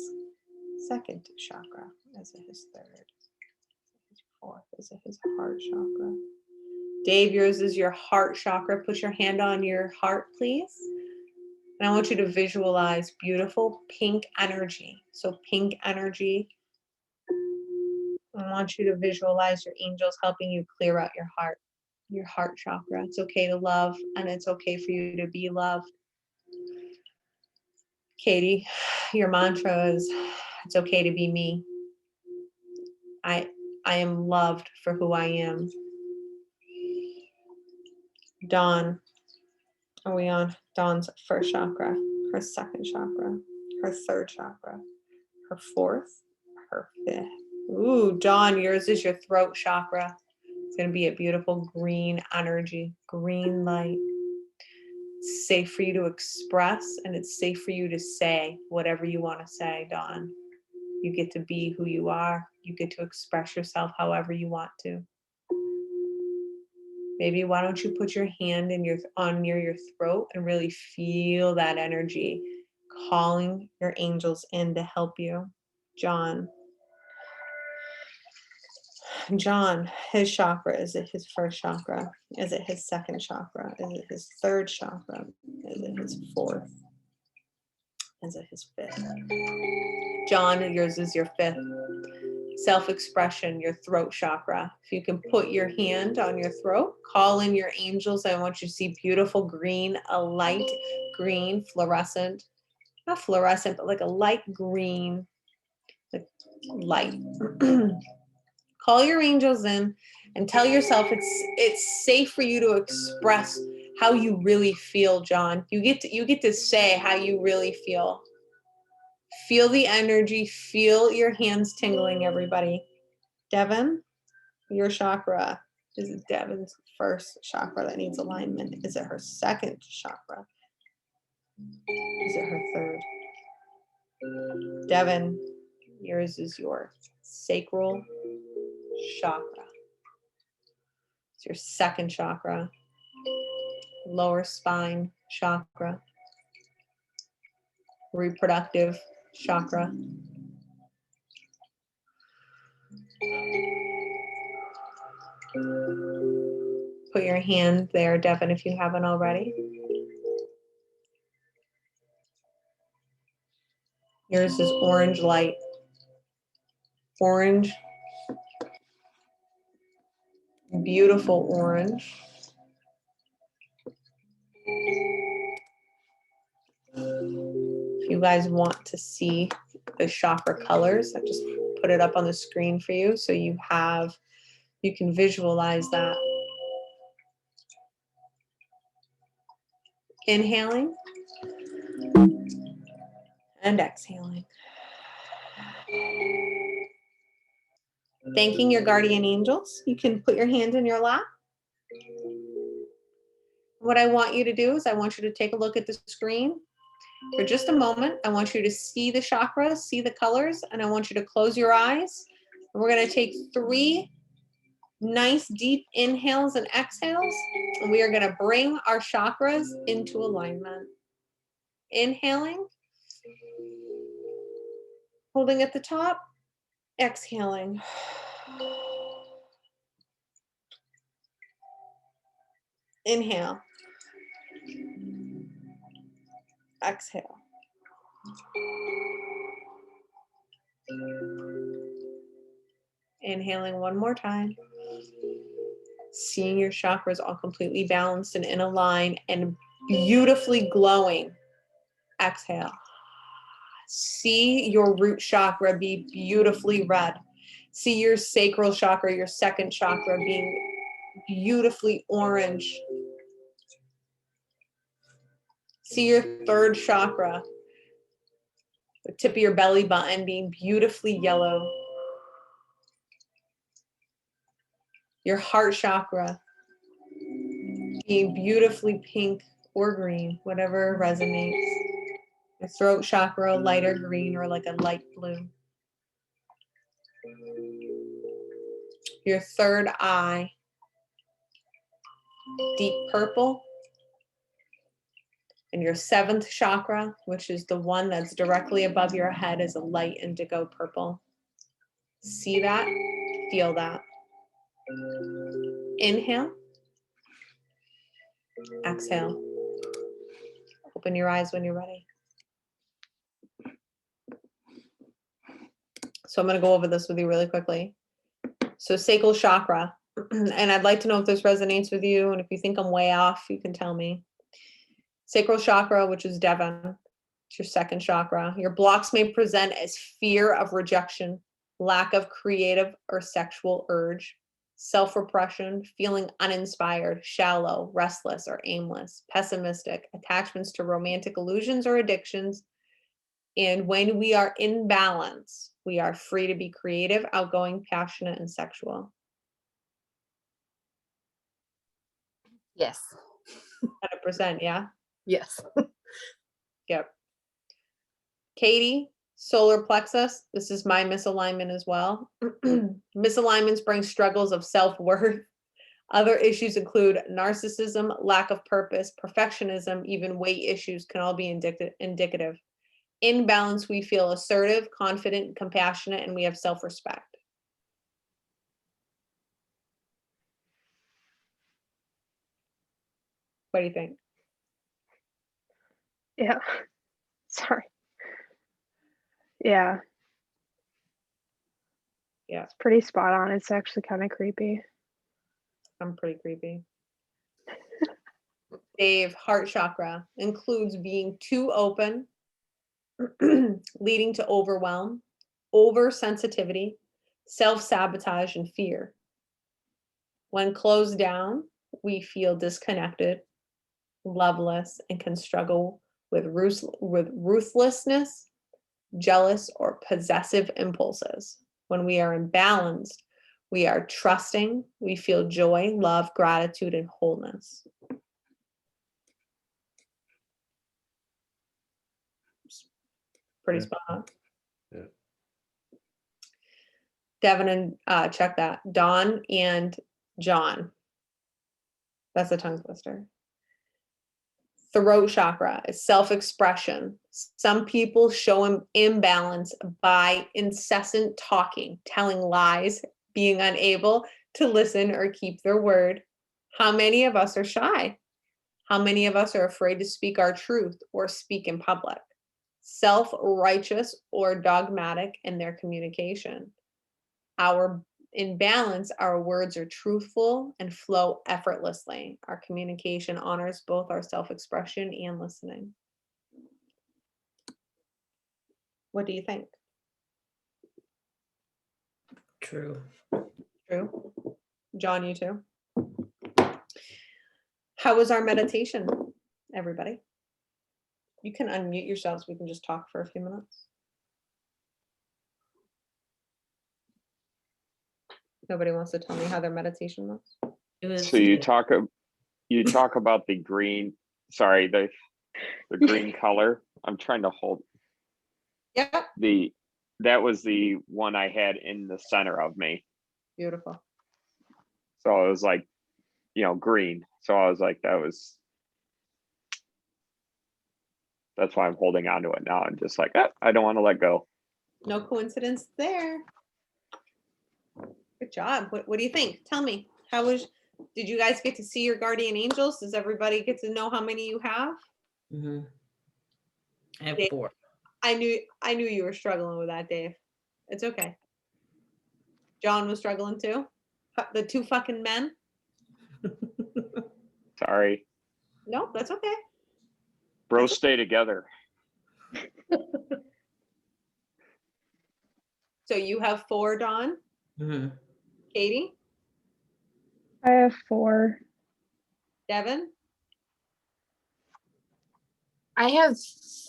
second chakra? Is it his third? Is it his fourth? Is it his heart chakra? Dave, yours is your heart chakra. Put your hand on your heart, please. And I want you to visualize beautiful pink energy. So pink energy. I want you to visualize your angels helping you clear out your heart chakra. It's okay to love, and it's okay for you to be loved. Katie, your mantra is, it's okay to be me. I am loved for who I am. Dawn, are we on Dawn's first chakra, her second chakra, her third chakra, her fourth, her fifth? Ooh, Dawn, yours is your throat chakra. It's going to be a beautiful green energy, green light. It's safe for you to express, and it's safe for you to say whatever you want to say, Dawn. You get to be who you are. You get to express yourself however you want to. Maybe why don't you put your hand on near your throat and really feel that energy calling your angels in to help you. John, his chakra, is it his first chakra? Is it his second chakra? Is it his third chakra? Is it his fourth? Is it his fifth? John, yours is your fifth. Self-expression, your throat chakra. If you can put your hand on your throat, call in your angels. I want you to see beautiful green, a light green, fluorescent, not fluorescent, but like a light green, like light. Call your angels in and tell yourself it's safe for you to express how you really feel, John. You get to say how you really feel. Feel the energy, feel your hands tingling, everybody. Devin, your chakra. Is it Devin's first chakra that needs alignment? Is it her second chakra? Is it her third? Devin, yours is your sacral chakra. It's your second chakra. Lower spine chakra. Reproductive chakra. Put your hand there, Devin, if you haven't already. Yours is orange light. Orange. Beautiful orange. If you guys want to see the chakra colors, I just put it up on the screen for you so you can visualize that. Inhaling and exhaling. Thanking your guardian angels. You can put your hand in your lap. What I want you to do is I want you to take a look at the screen for just a moment. I want you to see the chakras, see the colors, and I want you to close your eyes. And we're going to take 3 nice deep inhales and exhales, and we are going to bring our chakras into alignment. Inhaling, holding at the top, exhaling. Inhale. Exhale. Inhaling one more time. Seeing your chakras all completely balanced and in a line and beautifully glowing. Exhale. See your root chakra be beautifully red. See your sacral chakra, your second chakra, being beautifully orange. See your third chakra, the tip of your belly button, being beautifully yellow. Your heart chakra being beautifully pink or green, whatever resonates. Your throat chakra, lighter green or like a light blue. Your third eye, deep purple. And your seventh chakra, which is the one that's directly above your head, is a light indigo purple. See that? Feel that. Inhale. Exhale. Open your eyes when you're ready. So I'm going to go over this with you really quickly. So sacral chakra, and I'd like to know if this resonates with you, and if you think I'm way off, you can tell me. Sacral chakra, which is Devon, it's your second chakra. Your blocks may present as fear of rejection, lack of creative or sexual urge, self-repression, feeling uninspired, shallow, restless, or aimless, pessimistic, attachments to romantic illusions or addictions. And when we are in balance, we are free to be creative, outgoing, passionate, and sexual. Yes. 100%, yeah? Yes. Yep. Katie, solar plexus. This is my misalignment as well. Misalignments bring struggles of self-worth. Other issues include narcissism, lack of purpose, perfectionism, even weight issues can all be indicative. In balance, we feel assertive, confident, compassionate, and we have self-respect. What do you think? Yeah. Sorry. Yeah. Yeah. It's pretty spot on. It's actually kind of creepy. I'm pretty creepy. Dave, heart chakra includes being too open, leading to overwhelm, oversensitivity, self-sabotage, and fear. When closed down, we feel disconnected, loveless, and can struggle with ruthlessness, jealous, or possessive impulses. When we are imbalanced, we are trusting, we feel joy, love, gratitude, and wholeness. Pretty Yeah. spot on. Yeah. Devin and check that. Dawn and John. That's a tongue twister. Throat chakra is self-expression. Some people show an imbalance by incessant talking, telling lies, being unable to listen or keep their word. How many of us are shy? How many of us are afraid to speak our truth or speak in public? Self-righteous or dogmatic in their communication. In balance, our words are truthful and flow effortlessly. Our communication honors both our self-expression and listening. What do you think? True. True? John, you too? How was our meditation, everybody? You can unmute yourselves. We can just talk for a few minutes. Nobody wants to tell me how their meditation was? It was So you good. talk about the green, sorry, the green color. I'm trying to hold Yep. that was the one I had in the center of me. Beautiful. So it was like, green. So I was like, that's why I'm holding on to it now. I'm just like, I don't want to let go. No coincidence there. Good job. What do you think? Tell me. Did you guys get to see your guardian angels? Does everybody get to know how many you have? Mhm. I have Dave, 4. I knew you were struggling with that, Dave. It's okay. John was struggling too. The 2 fucking men. Sorry. No, that's okay. Bros stay together. So you have 4, Dawn. Mhm. Katie, I have 4. Devin. I have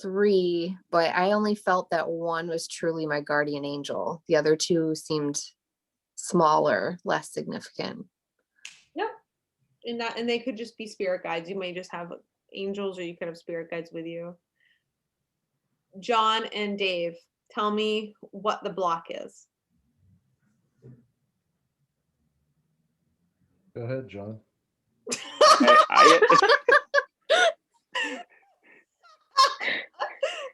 3, but I only felt that one was truly my guardian angel. The other 2 seemed smaller, less significant. Yep. And they could just be spirit guides. You may just have angels, or you could have spirit guides with you. John and Dave, tell me what the block is. Go ahead, John. I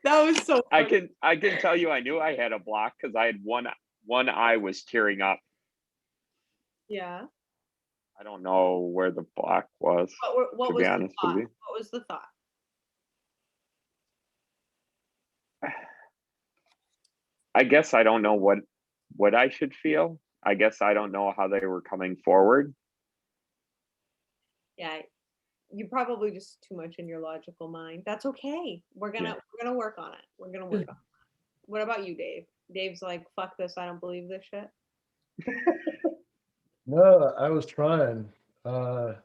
That was so funny. I can tell you I knew I had a block because I had one eye was tearing up. Yeah. I don't know where the block was, What to was be the honest with thought? you. What was the thought? I guess I don't know what I should feel. I guess I don't know how they were coming forward. Yeah, you probably just too much in your logical mind. That's okay. We're gonna work on it. We're gonna work on it. What about you, Dave? Dave's like, fuck this, I don't believe this shit. No, I was trying. I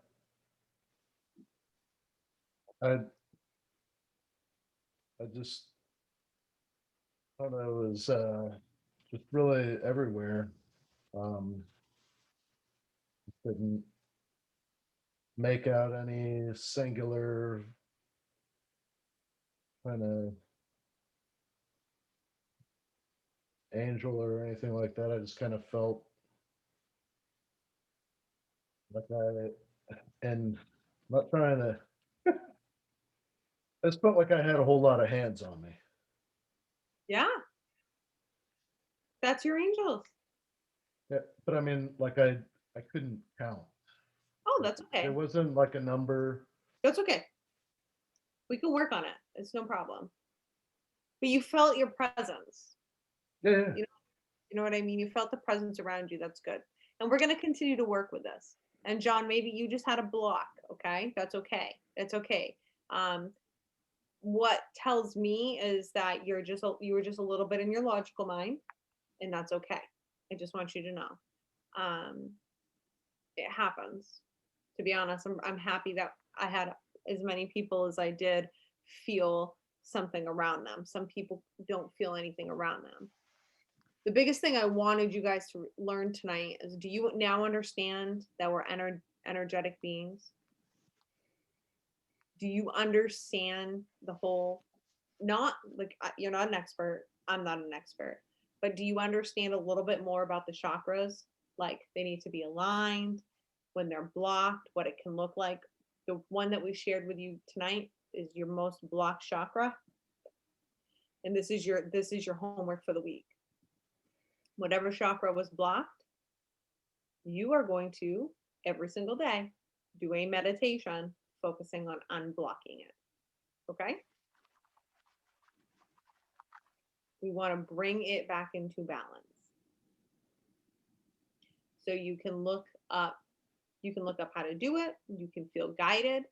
just, I don't know, it was just really everywhere. Couldn't make out any singular kind of angel or anything like that. I just kind of felt like and I'm not trying to, I just felt like I had a whole lot of hands on me. Yeah. That's your angels. Yeah, but I mean, like I couldn't count. Oh, that's okay. There wasn't like a number. That's okay. We can work on it. It's no problem. But you felt your presence. Yeah, You know what I mean? You felt the presence around you. That's good. And we're going to continue to work with this. And John, maybe you just had a block. Okay. That's okay. That's okay. What tells me is that you were just a little bit in your logical mind, and that's okay. I just want you to know. It happens. To be honest, I'm happy that I had as many people as I did feel something around them. Some people don't feel anything around them. The biggest thing I wanted you guys to learn tonight is, do you now understand that we're energetic beings? Do you understand the whole, not like you're not an expert, I'm not an expert, but do you understand a little bit more about the chakras? Like they need to be aligned, when they're blocked, what it can look like. The one that we shared with you tonight is your most blocked chakra. And this is your homework for the week. Whatever chakra was blocked, you are going to every single day do a meditation focusing on unblocking it. Okay? We want to bring it back into balance. So you can look up how to do it. You can feel guided.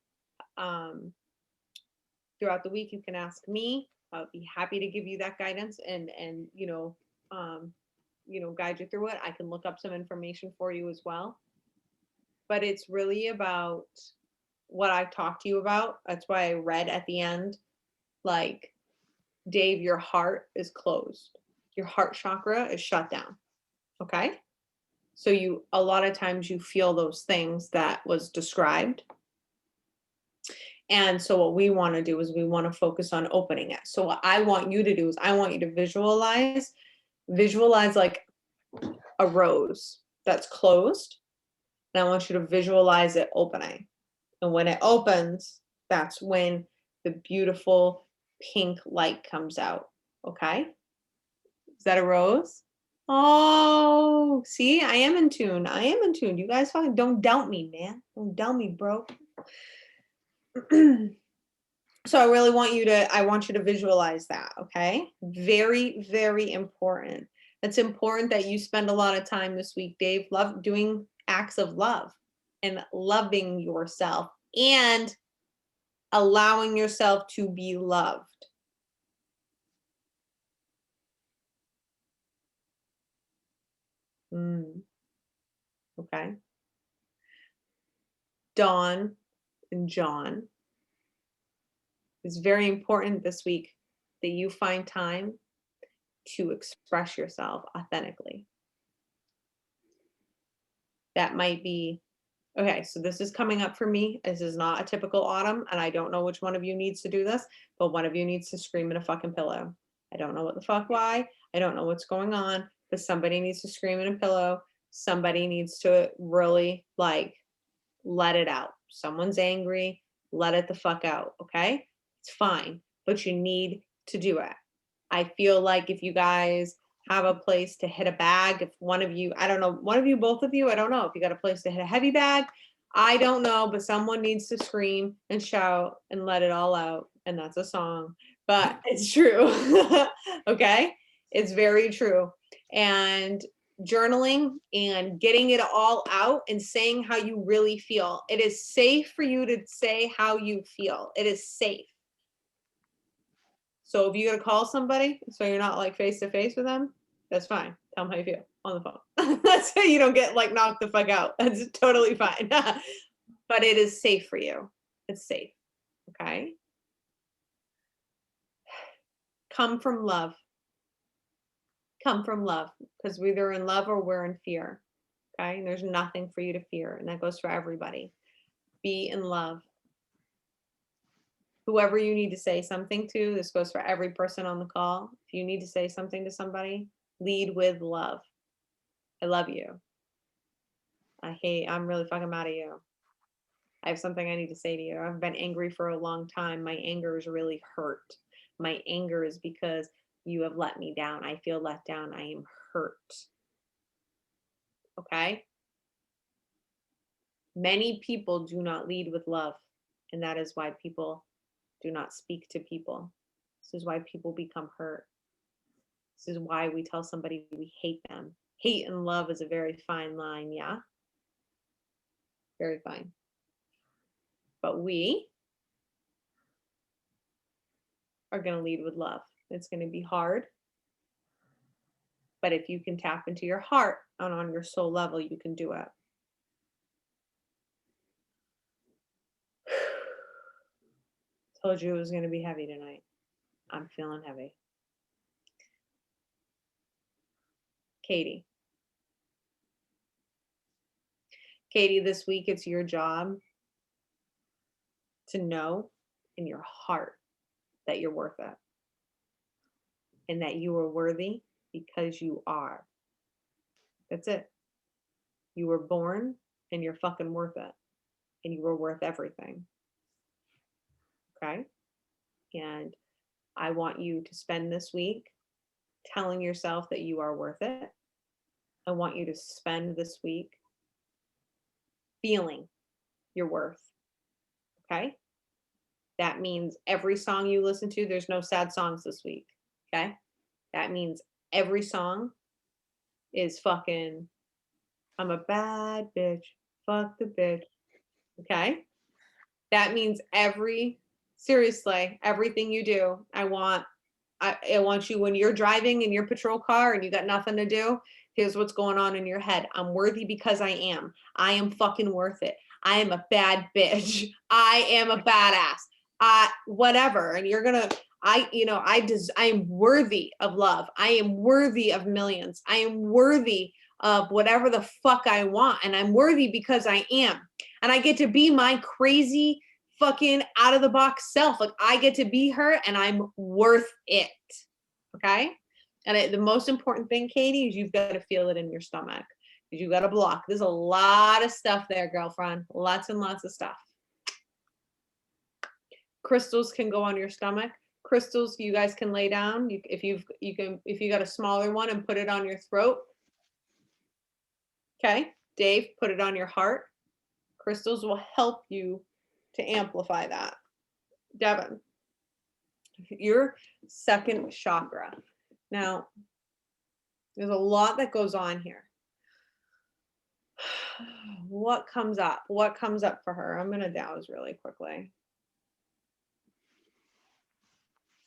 Throughout the week, you can ask me. I'll be happy to give you that guidance and guide you through it. I can look up some information for you as well. But it's really about what I've talked to you about. That's why I read at the end, like, Dave, your heart is closed. Your heart chakra is shut down. Okay? So a lot of times you feel those things that was described. And so what we want to do is we want to focus on opening it. So what I want you to do is I want you to visualize like a rose that's closed. And I want you to visualize it opening. And when it opens, that's when the beautiful pink light comes out. Okay? Is that a rose? Oh, see, I am in tune. I am in tune. You guys fucking don't doubt me, man. Don't doubt me, bro. So I really want you to visualize that. Okay? Very, very important. It's important that you spend a lot of time this week, Dave, doing acts of love and loving yourself and allowing yourself to be loved. Okay. Dawn and John, it's very important this week that you find time to express yourself authentically. That might be, okay, so this is coming up for me. This is not a typical autumn, and I don't know which one of you needs to do this, but one of you needs to scream in a fucking pillow. I don't know what the fuck why. I don't know what's going on, but somebody needs to scream in a pillow. Somebody needs to really let it out. Someone's angry, let it the fuck out, okay? It's fine, but you need to do it. I feel like if you guys have a place to hit a bag, if one of you, I don't know, one of you, both of you, I don't know if you got a place to hit a heavy bag, I don't know, but someone needs to scream and shout and let it all out. And that's a song, but it's true. Okay? It's very true. And journaling and getting it all out and saying how you really feel. It is safe for you to say how you feel. It is safe. So if you got to call somebody, so you're not like face to face with them, that's fine. Tell them how you feel on the phone. That's how you don't get like knocked the fuck out. That's totally fine. But it is safe for you. It's safe. Okay. Come from love. Come from love, because we're either in love or we're in fear. Okay. And there's nothing for you to fear. And that goes for everybody. Be in love. whoever you need to say something to, this goes for every person on the call. If you need to say something to somebody, lead with love. I love you. I'm really fucking mad at you. I have something I need to say to you. I've been angry for a long time. My anger is really hurt. My anger is because you have let me down. I feel let down. I am hurt. Okay? Many people do not lead with love, and that is why people do not speak to people. This is why people become hurt. This is why we tell somebody we hate them. Hate and love is a very fine line, yeah? Very fine. But we are going to lead with love. It's going to be hard. But if you can tap into your heart and on your soul level, you can do it. Told you it was going to be heavy tonight. I'm feeling heavy. Katie. Katie, this week it's your job to know in your heart that you're worth it. And that you are worthy because you are. That's it. You were born and you're fucking worth it. And you were worth everything. Okay? And I want you to spend this week telling yourself that you are worth it. I want you to spend this week feeling your worth. Okay? That means every song you listen to, there's no sad songs this week. Okay? That means every song is fucking, I'm a bad bitch. Fuck the bitch. Okay? That means seriously, everything you do, I want you when you're driving in your patrol car and you got nothing to do, here's what's going on in your head. I'm worthy because I am. I am fucking worth it. I am a bad bitch. I am a badass. Whatever. And you're gonna, I am worthy of love. I am worthy of millions. I am worthy of whatever the fuck I want. And I'm worthy because I am. And I get to be my crazy fucking out of the box self. Like I get to be her and I'm worth it. Okay. And the most important thing, Katie, is you've got to feel it in your stomach. Because you got to block. There's a lot of stuff there, girlfriend. Lots and lots of stuff. Crystals can go on your stomach. Crystals, you guys can lay down. If you got a smaller one and put it on your throat. Okay, Dave, put it on your heart. Crystals will help you to amplify that. Devin, your second chakra. Now, there's a lot that goes on here. What comes up? What comes up for her? I'm going to douse really quickly.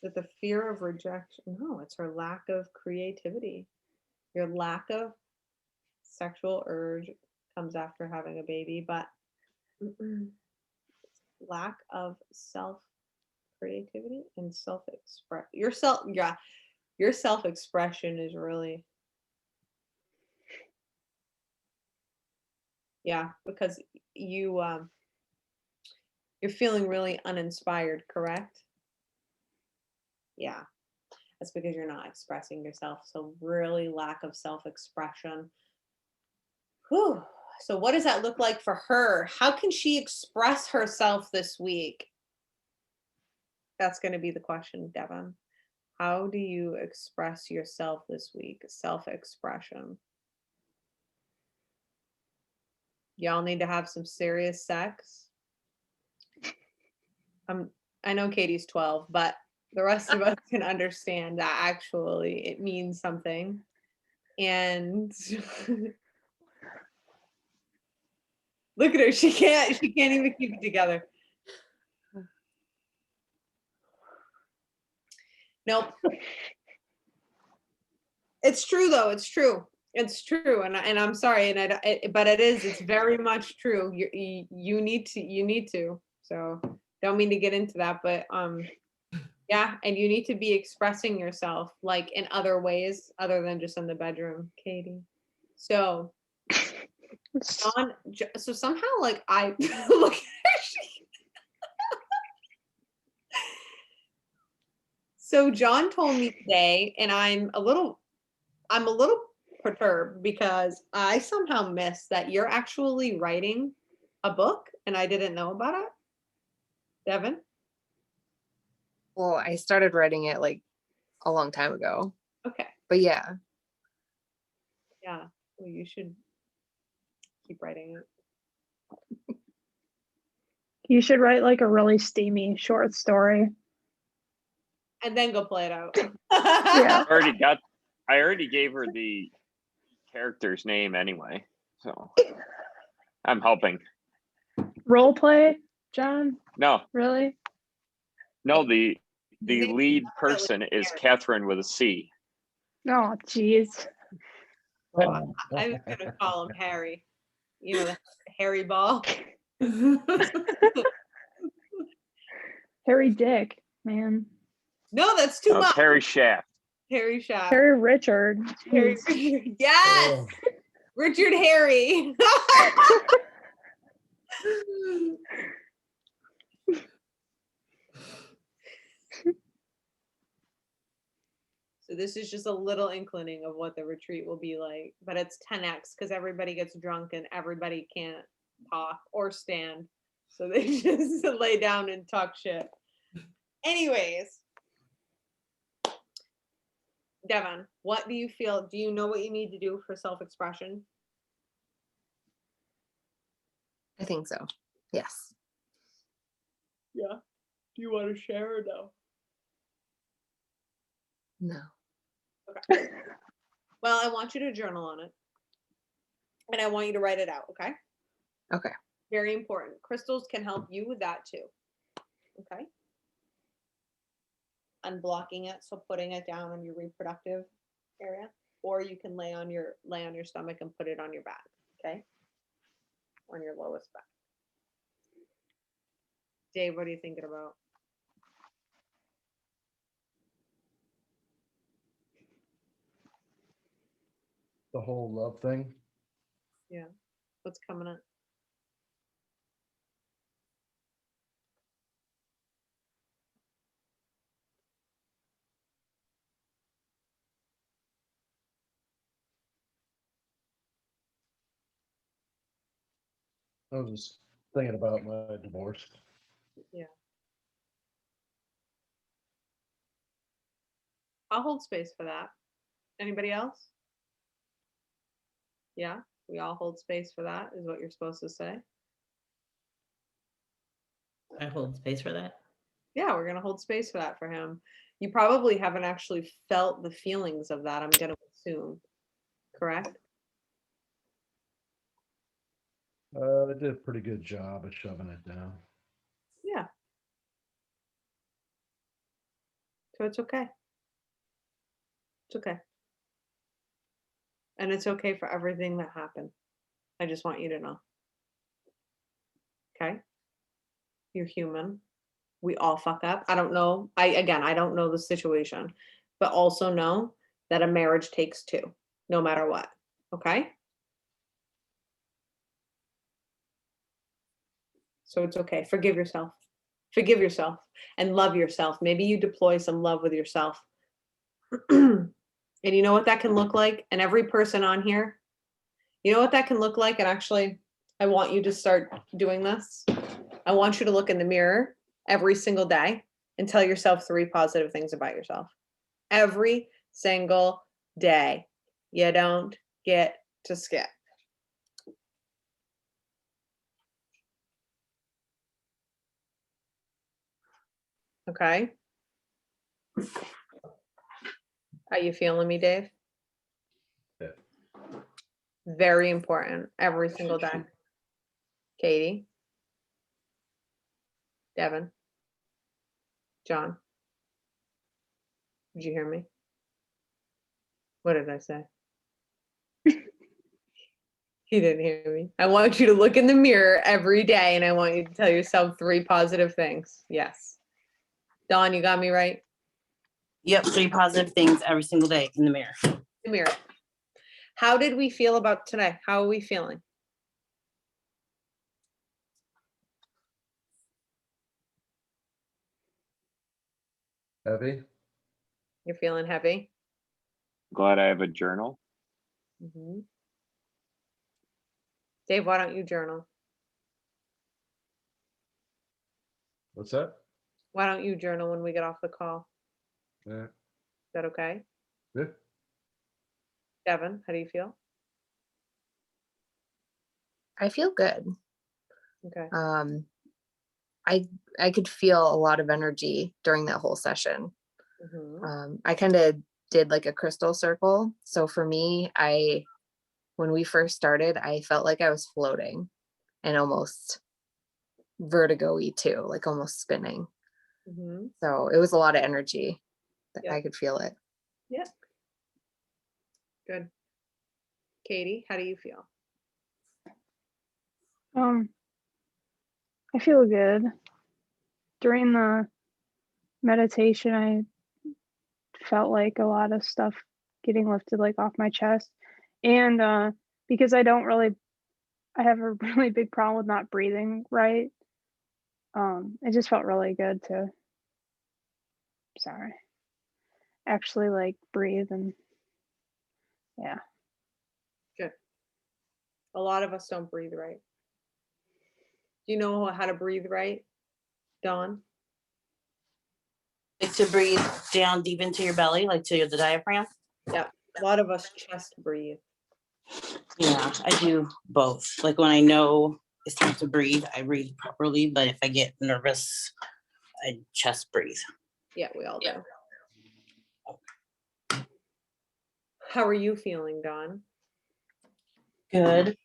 Is it the fear of rejection? No, it's her lack of creativity. Your lack of sexual urge comes after having a baby, but lack of self creativity and self-express your self-expression is really because you're feeling really uninspired, correct? Yeah, that's because you're not expressing yourself. So really lack of self-expression. Whew. So what does that look like for her? How can she express herself this week? That's going to be the question, Devin. How do you express yourself this week? Self-expression. Y'all need to have some serious sex. I know Katie's 12, but the rest of us can understand that actually it means something. And look at her. She can't even keep it together. Nope. It's true though. It's true. It's true. And I'm sorry. But it's very much true. You need to. So don't mean to get into that, but yeah. And you need to be expressing yourself like in other ways other than just in the bedroom, Katie. So somehow like I look at her, So John told me today, and I'm a little perturbed because I somehow missed that you're actually writing a book and I didn't know about it. Devin? Well, I started writing it like a long time ago, Okay. but yeah, Yeah. Well, you should keep writing it. You should write like a really steamy short story. And then go play it out. Yeah. I already gave her the character's name anyway, so I'm helping. Role play, John? No, Really? no, the name- lead person is Catherine with a C. Oh, jeez. I'm gonna call him Harry. You know, the Harry Ball. Harry Dick, man. No, that's too No, it's much. Harry Shaft. Harry Shaft. Harry Richard. Harry Jeez. Richard. Yes. Oh. Richard Harry. So this is just a little inclining of what the retreat will be like, but it's 10x because everybody gets drunk and everybody can't talk or stand. So they just lay down and talk shit. Anyways, Devon, what do you feel? Do you know what you need to do for self-expression? I think so. Yes. Yeah. Do you want to share or no? No. Okay. Well, I want you to journal on it. And I want you to write it out, okay? Okay. Very important. Crystals can help you with that too. Okay? Unblocking it, so putting it down on your reproductive area, or you can lay on your stomach and put it on your back, okay? On your lowest back. Dave, what are you thinking about? The whole love thing. Yeah. What's coming up? I was just thinking about my divorce. Yeah. I'll hold space for that. Anybody else? Yeah, we all hold space for that, is what you're supposed to say. I hold space for that. Yeah, we're gonna hold space for that for him. You probably haven't actually felt the feelings of that, I'm gonna assume. Correct? I did a pretty good job of shoving it down. Yeah. So it's okay. It's okay. And it's okay for everything that happened. I just want you to know. Okay? You're human. We all fuck up. I don't know. I don't know the situation, but also know that a marriage takes two, no matter what. Okay? So it's okay. Forgive yourself. Forgive yourself and love yourself. Maybe you deploy some love with yourself. And you know what that can look like? And every person on here, you know what that can look like? And actually, I want you to start doing this. I want you to look in the mirror every single day and tell yourself 3 positive things about yourself. Every single day. You don't get to skip. Okay? Are you feeling me, Dave? Yeah. Very important. Every single day. Katie? Devin? John? Did you hear me? What did I say? He didn't hear me. I want you to look in the mirror every day and I want you to tell yourself 3 positive things. Yes. Dawn, you got me right? Yep, 3 positive things every single day in the mirror. The mirror. How did we feel about today? How are we feeling? Heavy. You're feeling heavy? Glad I have a journal. Mhm. Dave, why don't you journal? What's that? Why don't you journal when we get off the call? Yeah. Is that okay? Yeah. Devin, how do you feel? I feel good. Okay. I could feel a lot of energy during that whole session. Mhm. I kind of did like a crystal circle. So for me, when we first started, I felt like I was floating and almost vertigo-y too, like almost spinning. Mhm. So it was a lot of energy. Yep. I could feel it. Yep. Good. Katie, how do you feel? I feel good. During the meditation, I felt like a lot of stuff getting lifted like off my chest. And because I have a really big problem with not breathing right. It just felt really good to actually like breathe and yeah. Good. A lot of us don't breathe right. Do you know how to breathe right, Dawn? Like to breathe down deep into your belly, like to the diaphragm. Yep. A lot of us chest breathe. Yeah, I do both. Like when I know it's time to breathe, I breathe properly. But if I get nervous, I chest breathe. Yeah, we all do. How are you feeling, Dawn? Good.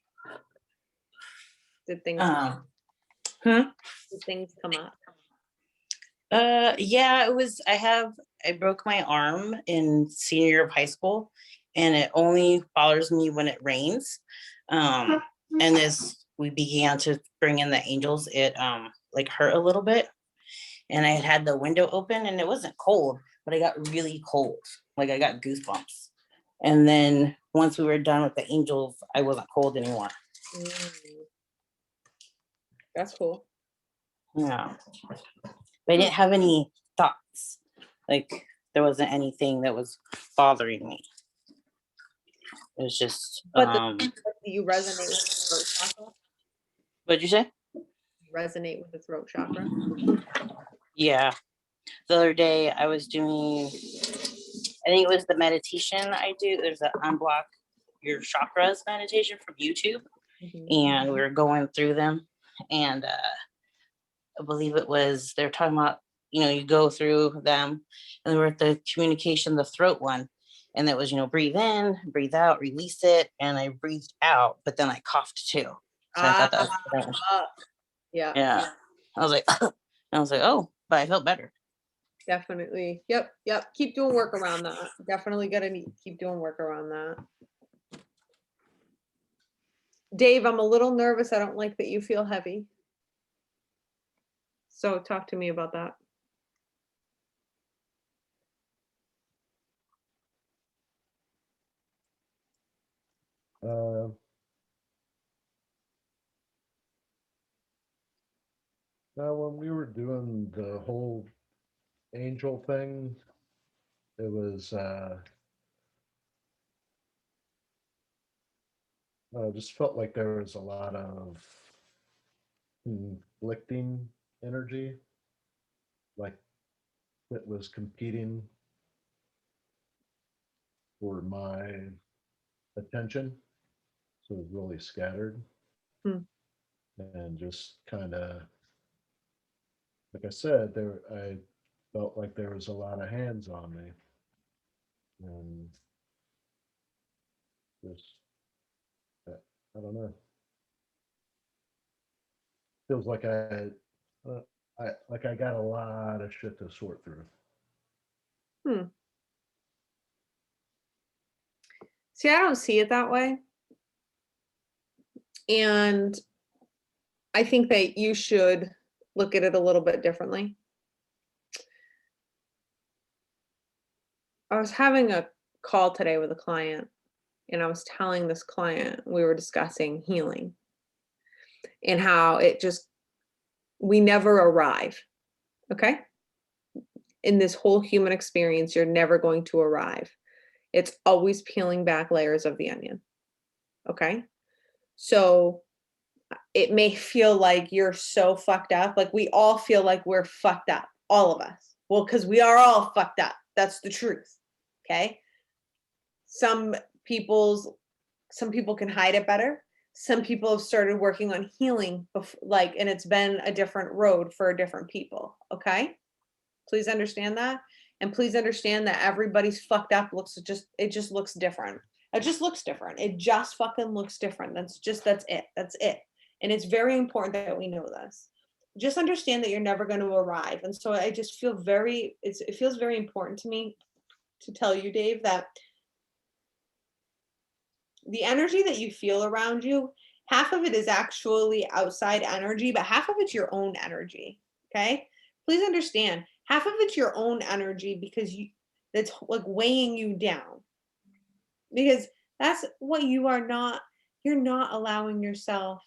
Did things Hmm? did things come up? Yeah, it was. I broke my arm in senior year of high school, and it only bothers me when it rains. And as we began to bring in the angels, it like hurt a little bit, and I had the window open, and it wasn't cold, but I got really cold. Like I got goosebumps. And then once we were done with the angels, I wasn't cold anymore. Mm. That's cool. Yeah. But I didn't have any thoughts. Like there wasn't anything that was bothering me. It was just But do you resonate with the throat chakra? what'd you say? Resonate with the throat chakra? Yeah. The other day I was doing, I think it was the meditation I do. There's an unblock your chakras meditation from YouTube. Mhm. And we were going through them. And I believe it was, they're talking about, you go through them, and we were at the communication, the throat one. And it was, breathe in, breathe out, release it. And I breathed out, but then I coughed too. So I thought that was strange. Yeah. Yeah. I was like, oh, but I felt better. Definitely. Yep. Keep doing work around that. Definitely gotta keep doing work around that. Dave, I'm a little nervous. I don't like that you feel heavy. So talk to me about that. Now, when we were doing the whole angel thing, it was I just felt like there was a lot of conflicting energy, like it was competing for my attention. So it was really scattered Hmm. and just kind of, like I said, I felt like there was a lot of hands on me, and just I don't know. Feels like I got a lot of shit to sort through. See, I don't see it that way. And I think that you should look at it a little bit differently. I was having a call today with a client, and I was telling this client, we were discussing healing and how we never arrive. Okay. in this whole human experience, you're never going to arrive. It's always peeling back layers of the onion. Okay? So it may feel like you're so fucked up. Like we all feel like we're fucked up, all of us. Well, because we are all fucked up. That's the truth. Okay? Some people can hide it better. Some people have started working on healing, and it's been a different road for different people. Okay? Please understand that. And please understand that everybody's fucked up it just looks different. It just looks different. It just fucking looks different. That's it. That's it. And it's very important that we know this. Just understand that you're never going to arrive. And so I just feel it feels very important to me to tell you, Dave, that the energy that you feel around you, half of it is actually outside energy, but half of it's your own energy. Okay? Please understand, half of it's your own energy because that's like weighing you down. Because that's what you're not allowing yourself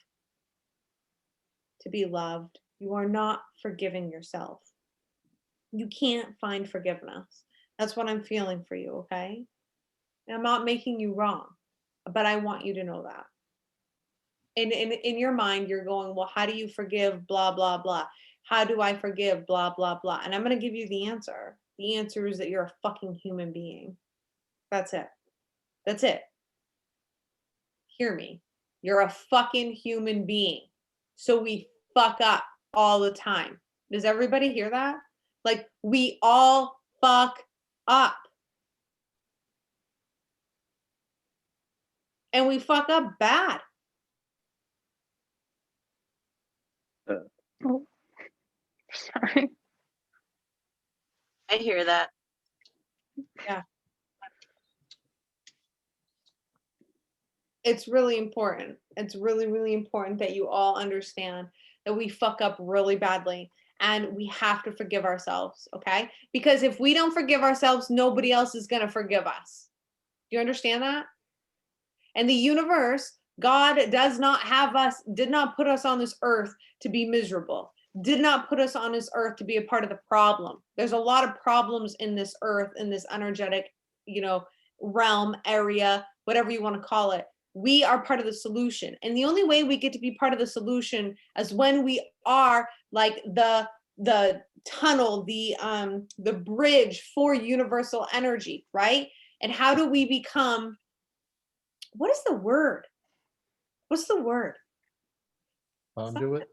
to be loved. You are not forgiving yourself. You can't find forgiveness. That's what I'm feeling for you, okay? And I'm not making you wrong, but I want you to know that. In your mind, you're going, well, how do you forgive, blah, blah, blah. How do I forgive, blah, blah, blah. And I'm going to give you the answer. The answer is that you're a fucking human being. That's it. That's it. Hear me. You're a fucking human being. So we fuck up all the time. Does everybody hear that? Like, we all fuck up. And we fuck up bad. Oh, sorry. I hear that. It's really important. It's really, really important that you all understand that we fuck up really badly and we have to forgive ourselves, okay? Because if we don't forgive ourselves, nobody else is going to forgive us. Do you understand that? And the universe, God did not put us on this earth to be miserable, did not put us on this earth to be a part of the problem. There's a lot of problems in this earth, in this energetic, realm, area, whatever you want to call it. We are part of the solution. And the only way we get to be part of the solution is when we are like the tunnel, the bridge for universal energy, right? And how do we become, what is the word? What's the word? Conduit.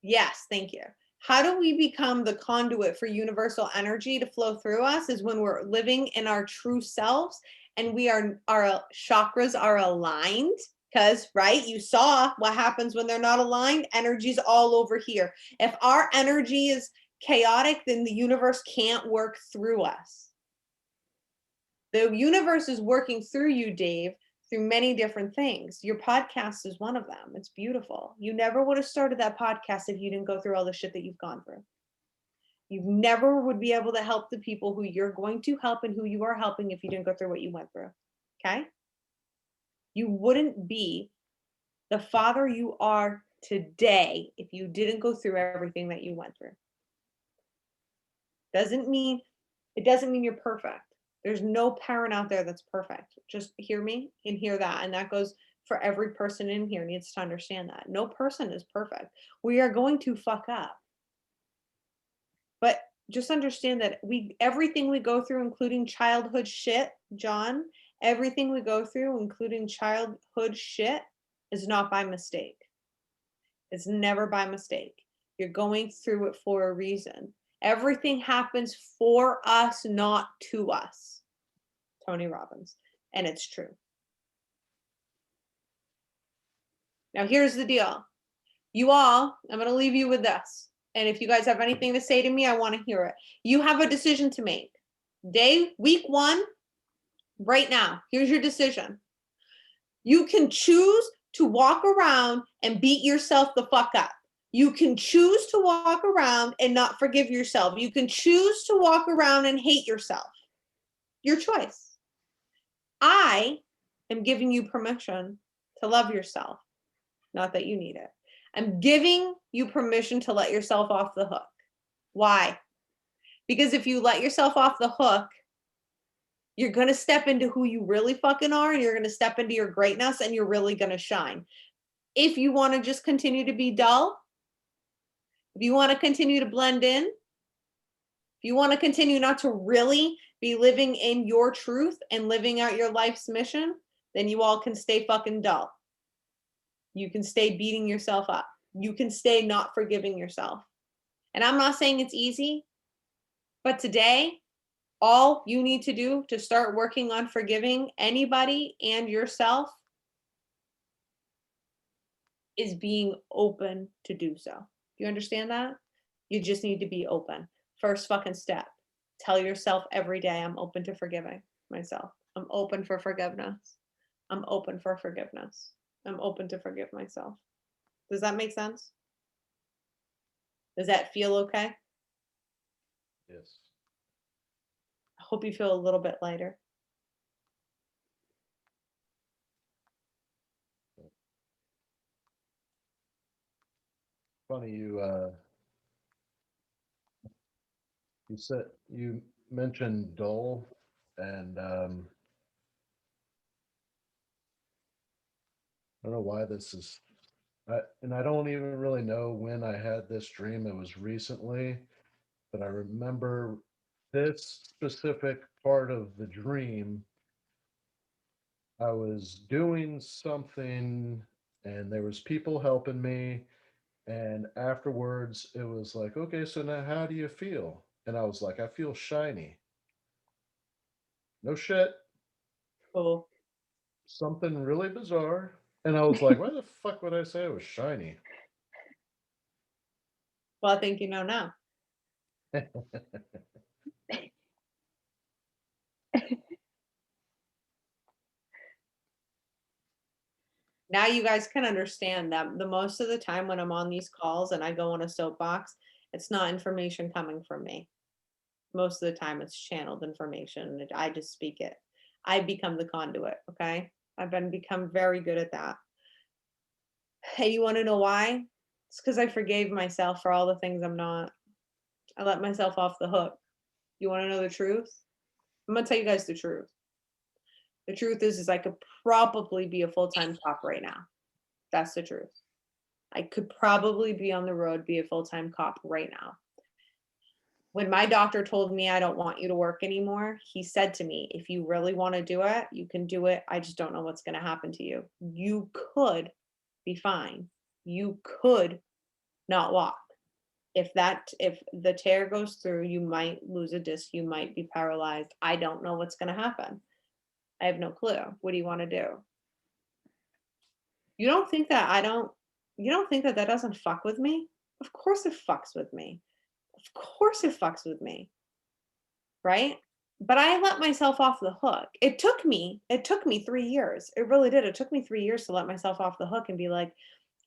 Yes, thank you. How do we become the conduit for universal energy to flow through us is when we're living in our true selves and our chakras are aligned. Because, right, you saw what happens when they're not aligned. Energy's all over here. If our energy is chaotic, then the universe can't work through us. The universe is working through you, Dave, through many different things. Your podcast is one of them. It's beautiful. You never would have started that podcast if you didn't go through all the shit that you've gone through. You never would be able to help the people who you're going to help and who you are helping if you didn't go through what you went through. Okay? You wouldn't be the father you are today if you didn't go through everything that you went through. It doesn't mean you're perfect. There's no parent out there that's perfect. Just hear me and hear that. And that goes for every person in here needs to understand that. No person is perfect. We are going to fuck up. But just understand that everything we go through, including childhood shit, John, everything we go through, including childhood shit, is not by mistake. It's never by mistake. You're going through it for a reason. Everything happens for us, not to us. Tony Robbins. And it's true. Now, here's the deal. You all, I'm going to leave you with this. And if you guys have anything to say to me, I want to hear it. You have a decision to make. Week 1, right now, here's your decision. You can choose to walk around and beat yourself the fuck up. You can choose to walk around and not forgive yourself. You can choose to walk around and hate yourself. Your choice. I am giving you permission to love yourself. Not that you need it. I'm giving you permission to let yourself off the hook. Why? Because if you let yourself off the hook, you're going to step into who you really fucking are, and you're going to step into your greatness, and you're really going to shine. If you want to just continue to be dull, if you want to continue to blend in, if you want to continue not to really be living in your truth and living out your life's mission, then you all can stay fucking dull. You can stay beating yourself up. You can stay not forgiving yourself. And I'm not saying it's easy, but today, all you need to do to start working on forgiving anybody and yourself is being open to do so. Do you understand that? You just need to be open. First fucking step. Tell yourself every day, I'm open to forgiving myself. I'm open for forgiveness. I'm open for forgiveness. I'm open to forgive myself. Does that make sense? Does that feel okay? Yes. I hope you feel a little bit lighter. Funny you said you mentioned dull, and I don't know why this is, and I don't even really know when I had this dream. It was recently, but I remember this specific part of the dream. I was doing something, and there was people helping me, and afterwards it was like, okay, so now how do you feel? And I was like, I feel shiny. No shit. Cool. Something really bizarre. And I was like, why the fuck would I say it was shiny? Well, I think you know now. Now you guys can understand that the most of the time when I'm on these calls and I go on a soapbox, it's not information coming from me. Most of the time it's channeled information and I just speak it. I become the conduit, okay? I've become very good at that. Hey, you want to know why? It's because I forgave myself for all the things I'm not. I let myself off the hook. You want to know the truth? I'm gonna tell you guys the truth. The truth is I could probably be a full-time cop right now. That's the truth. I could probably be on the road, be a full-time cop right now. When my doctor told me I don't want you to work anymore, he said to me, if you really want to do it, you can do it. I just don't know what's going to happen to you. You could be fine. You could not walk. If the tear goes through, you might lose a disc, you might be paralyzed. I don't know what's going to happen. I have no clue. What do you want to do? You don't think that that doesn't fuck with me? Of course it fucks with me. Of course it fucks with me. Right? But I let myself off the hook. It took me 3 years. It really did. It took me 3 years to let myself off the hook and be like,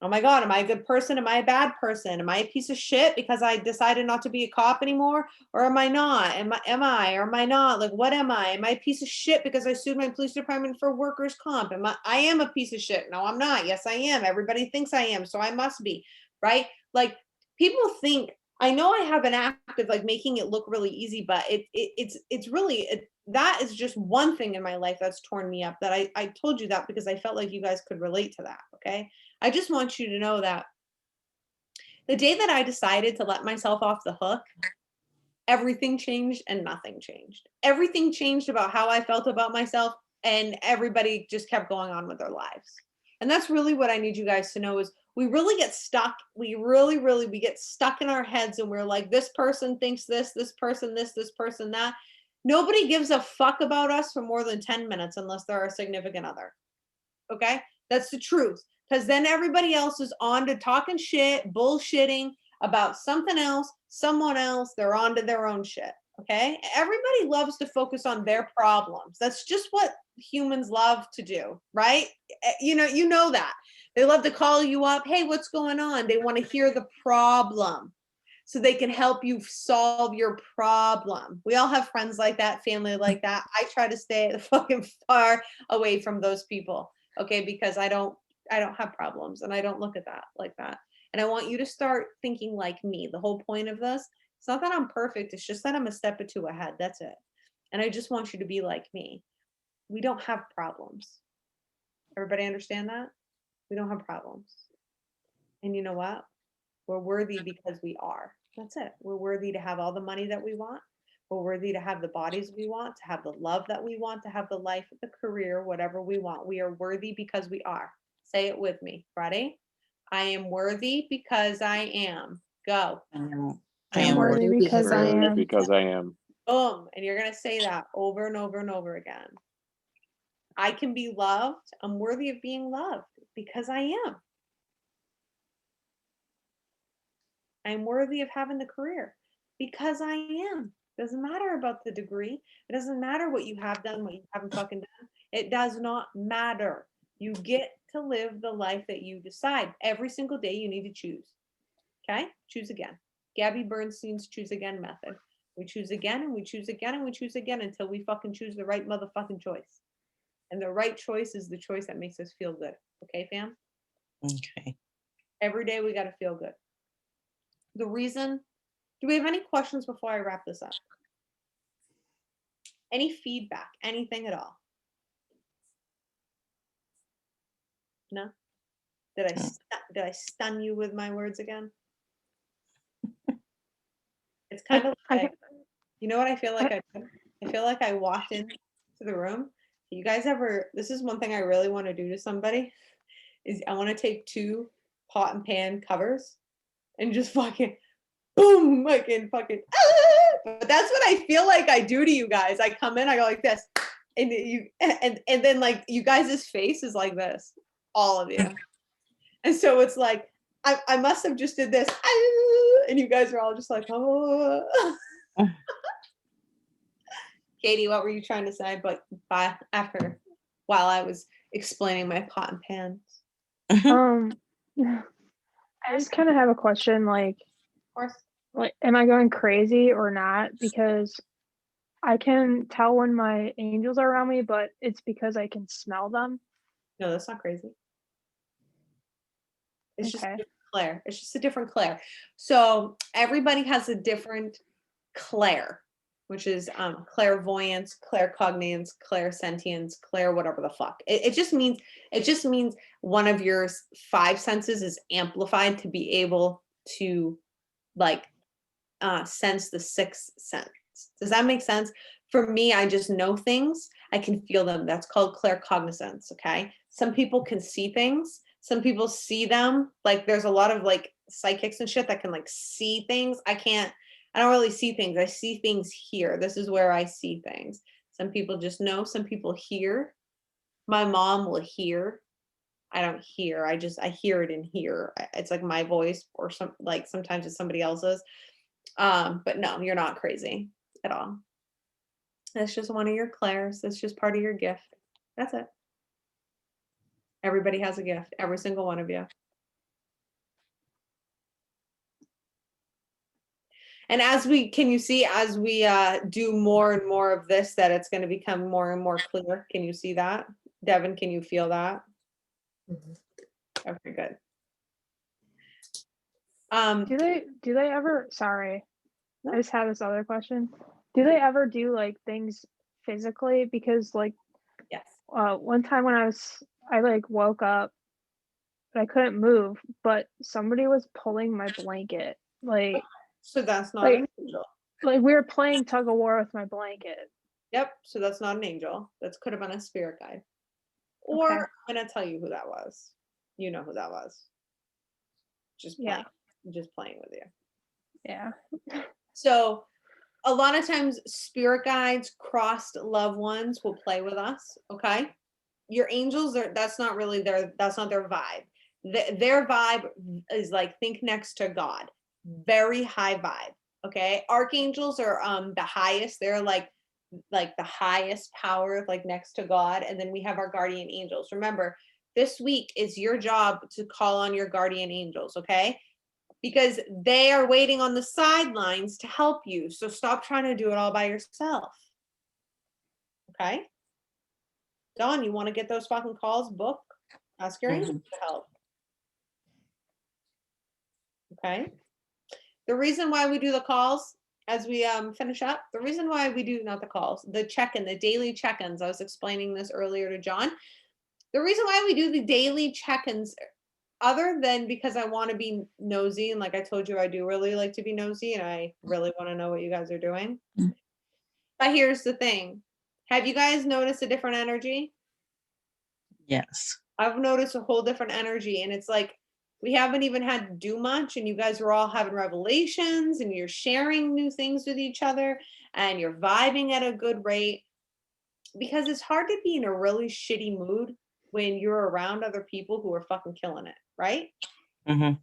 oh my God, am I a good person? Am I a bad person? Am I a piece of shit because I decided not to be a cop anymore? Or am I not? Am I or am I not? Like, what am I? Am I a piece of shit because I sued my police department for workers' comp? I am a piece of shit. No, I'm not. Yes, I am. Everybody thinks I am. So I must be, right? Like, people think, I know I have an act of like making it look really easy, but it's really, that is just one thing in my life that's torn me up, that I told you that because I felt like you guys could relate to that. Okay. I just want you to know that the day that I decided to let myself off the hook, everything changed and nothing changed. Everything changed about how I felt about myself, and everybody just kept going on with their lives. And that's really what I need you guys to know is we really get stuck. We get stuck in our heads and we're like, this person thinks this person this person that. Nobody gives a fuck about us for more than 10 minutes unless they're our significant other. Okay? That's the truth. Because then everybody else is on to talking shit, bullshitting about something else, someone else. They're on to their own shit. Okay? Everybody loves to focus on their problems. That's just what humans love to do, right? You know that. They love to call you up. Hey, what's going on? They want to hear the problem so they can help you solve your problem. We all have friends like that, family like that. I try to stay fucking far away from those people, okay? Because I don't have problems and I don't look at that like that. And I want you to start thinking like me. The whole point of this It's not that I'm perfect. It's just that I'm a step or two ahead. That's it. And I just want you to be like me. We don't have problems. Everybody understand that? We don't have problems. And you know what? We're worthy because we are. That's it. We're worthy to have all the money that we want. We're worthy to have the bodies we want, to have the love that we want, to have the life, the career, whatever we want. We are worthy because we are. Say it with me. Ready? I am worthy because I am. Go. I am worthy because I am. Because I am. Boom. And you're going to say that over and over and over again. I can be loved. I'm worthy of being loved because I am. I'm worthy of having the career because I am. Doesn't matter about the degree. It doesn't matter what you have done, what you haven't fucking done. It does not matter. You get to live the life that you decide. Every single day you need to choose. Okay? Choose again. Gabby Bernstein's choose again method. We choose again and we choose again and we choose again until we fucking choose the right motherfucking choice. And the right choice is the choice that makes us feel good. Okay, fam? Okay. Every day we got to feel good. The reason, do we have any questions before I wrap this up? Any feedback, anything at all? No? Did I stun you with my words again? It's kind of like, you know what I feel like I did? I feel like I walked into the room. You guys ever, this is one thing I really want to do to somebody, is I want to take 2 pot and pan covers and just fucking boom, fucking, but that's what I feel like I do to you guys. I come in, I go like this, and and then like you guys' face is like this, all of you, and so it's like I must have just did this, and you guys are all just like, oh. Katie, what were you trying to say? But while I was explaining my pot and pans. I just kind of have a question, like, Of course. like, am I going crazy or not? Because I can tell when my angels are around me, but it's because I can smell them. No, that's not crazy. It's just a Okay. different Claire. It's just a different Claire. So everybody has a different Claire, which is clairvoyance, claircognizance, clairsentience, clair whatever the fuck. It just means one of your 5 senses is amplified to be able to like sense the 6th sense. Does that make sense? For me, I just know things. I can feel them. That's called claircognizance. Okay. Some people can see things. Some people see them. Like there's a lot of like psychics and shit that can like see things. I don't really see things. I see things here. This is where I see things. Some people just know. Some people hear. My mom will hear. I don't hear. I hear it in here. It's like my voice, or sometimes it's somebody else's. But no, you're not crazy at all. That's just one of your clairs. That's just part of your gift. That's it. Everybody has a gift. Every single one of you. And can you see as we do more and more of this, that it's going to become more and more clear? Can you see that? Devin, can you feel that? Mm-hmm. Okay, good. Do they ever, sorry, No. I just have this other question. Do they ever do like things physically? Because like Yes. one time when I like woke up, but I couldn't move, but somebody was pulling my blanket. Like So that's not Like- an angel. we were playing tug of war with my blanket. Yep. So that's not an angel. That could have been a spirit guide. Or Okay. I'm going to tell you who that was. You know who that was. Just playing. Just playing with you. Yeah. So a lot of times spirit guides, crossed loved ones will play with us. Okay. Your angels that's not their vibe. Their vibe is like, think next to God. Very high vibe. Okay. Archangels are the highest. They're like the highest power, like next to God. And then we have our guardian angels. Remember, this week is your job to call on your guardian angels, okay? Because they are waiting on the sidelines to help you. So stop trying to do it all by yourself. Okay? Dawn, you want to get those fucking calls? Book? Ask your angels to help. Okay? The reason why we do the calls as we finish up, the reason why we do, not the calls, the check-in, the daily check-ins, I was explaining this earlier to John. The reason why we do the daily check-ins, other than because I want to be nosy, and like I told you, I do really like to be nosy, and I really want to know what you guys are doing. But here's the thing. Have you guys noticed a different energy? Yes. I've noticed a whole different energy, and it's like we haven't even had to do much, and you guys are all having revelations, and you're sharing new things with each other, and you're vibing at a good rate, because it's hard to be in a really shitty mood when you're around other people who are fucking killing it, right? Mm-hmm.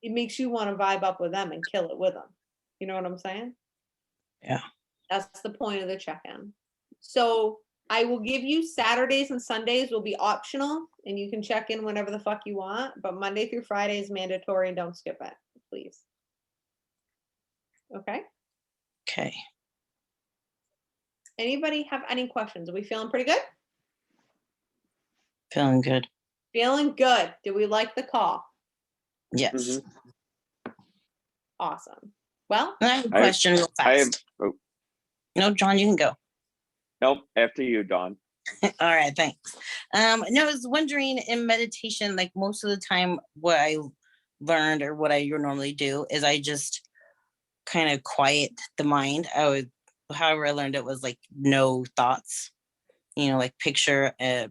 It makes you want to vibe up with them and kill it with them. You know what I'm saying? Yeah. That's the point of the check-in. So I will give you Saturdays and Sundays will be optional, and you can check in whenever the fuck you want, but Monday through Friday is mandatory, and don't skip it, please. Okay. Okay. Anybody have any questions? Are we feeling pretty good? Feeling good. Feeling good. Do we like the call? Yes. Mhm. Awesome. Well, And I have a question real fast. No, John, you can go. Nope, after you, Dawn. All right, thanks. No, I was wondering in meditation, like most of the time, what I learned or what I normally do is I just kind of quiet the mind. However I learned it was like no thoughts, like picture a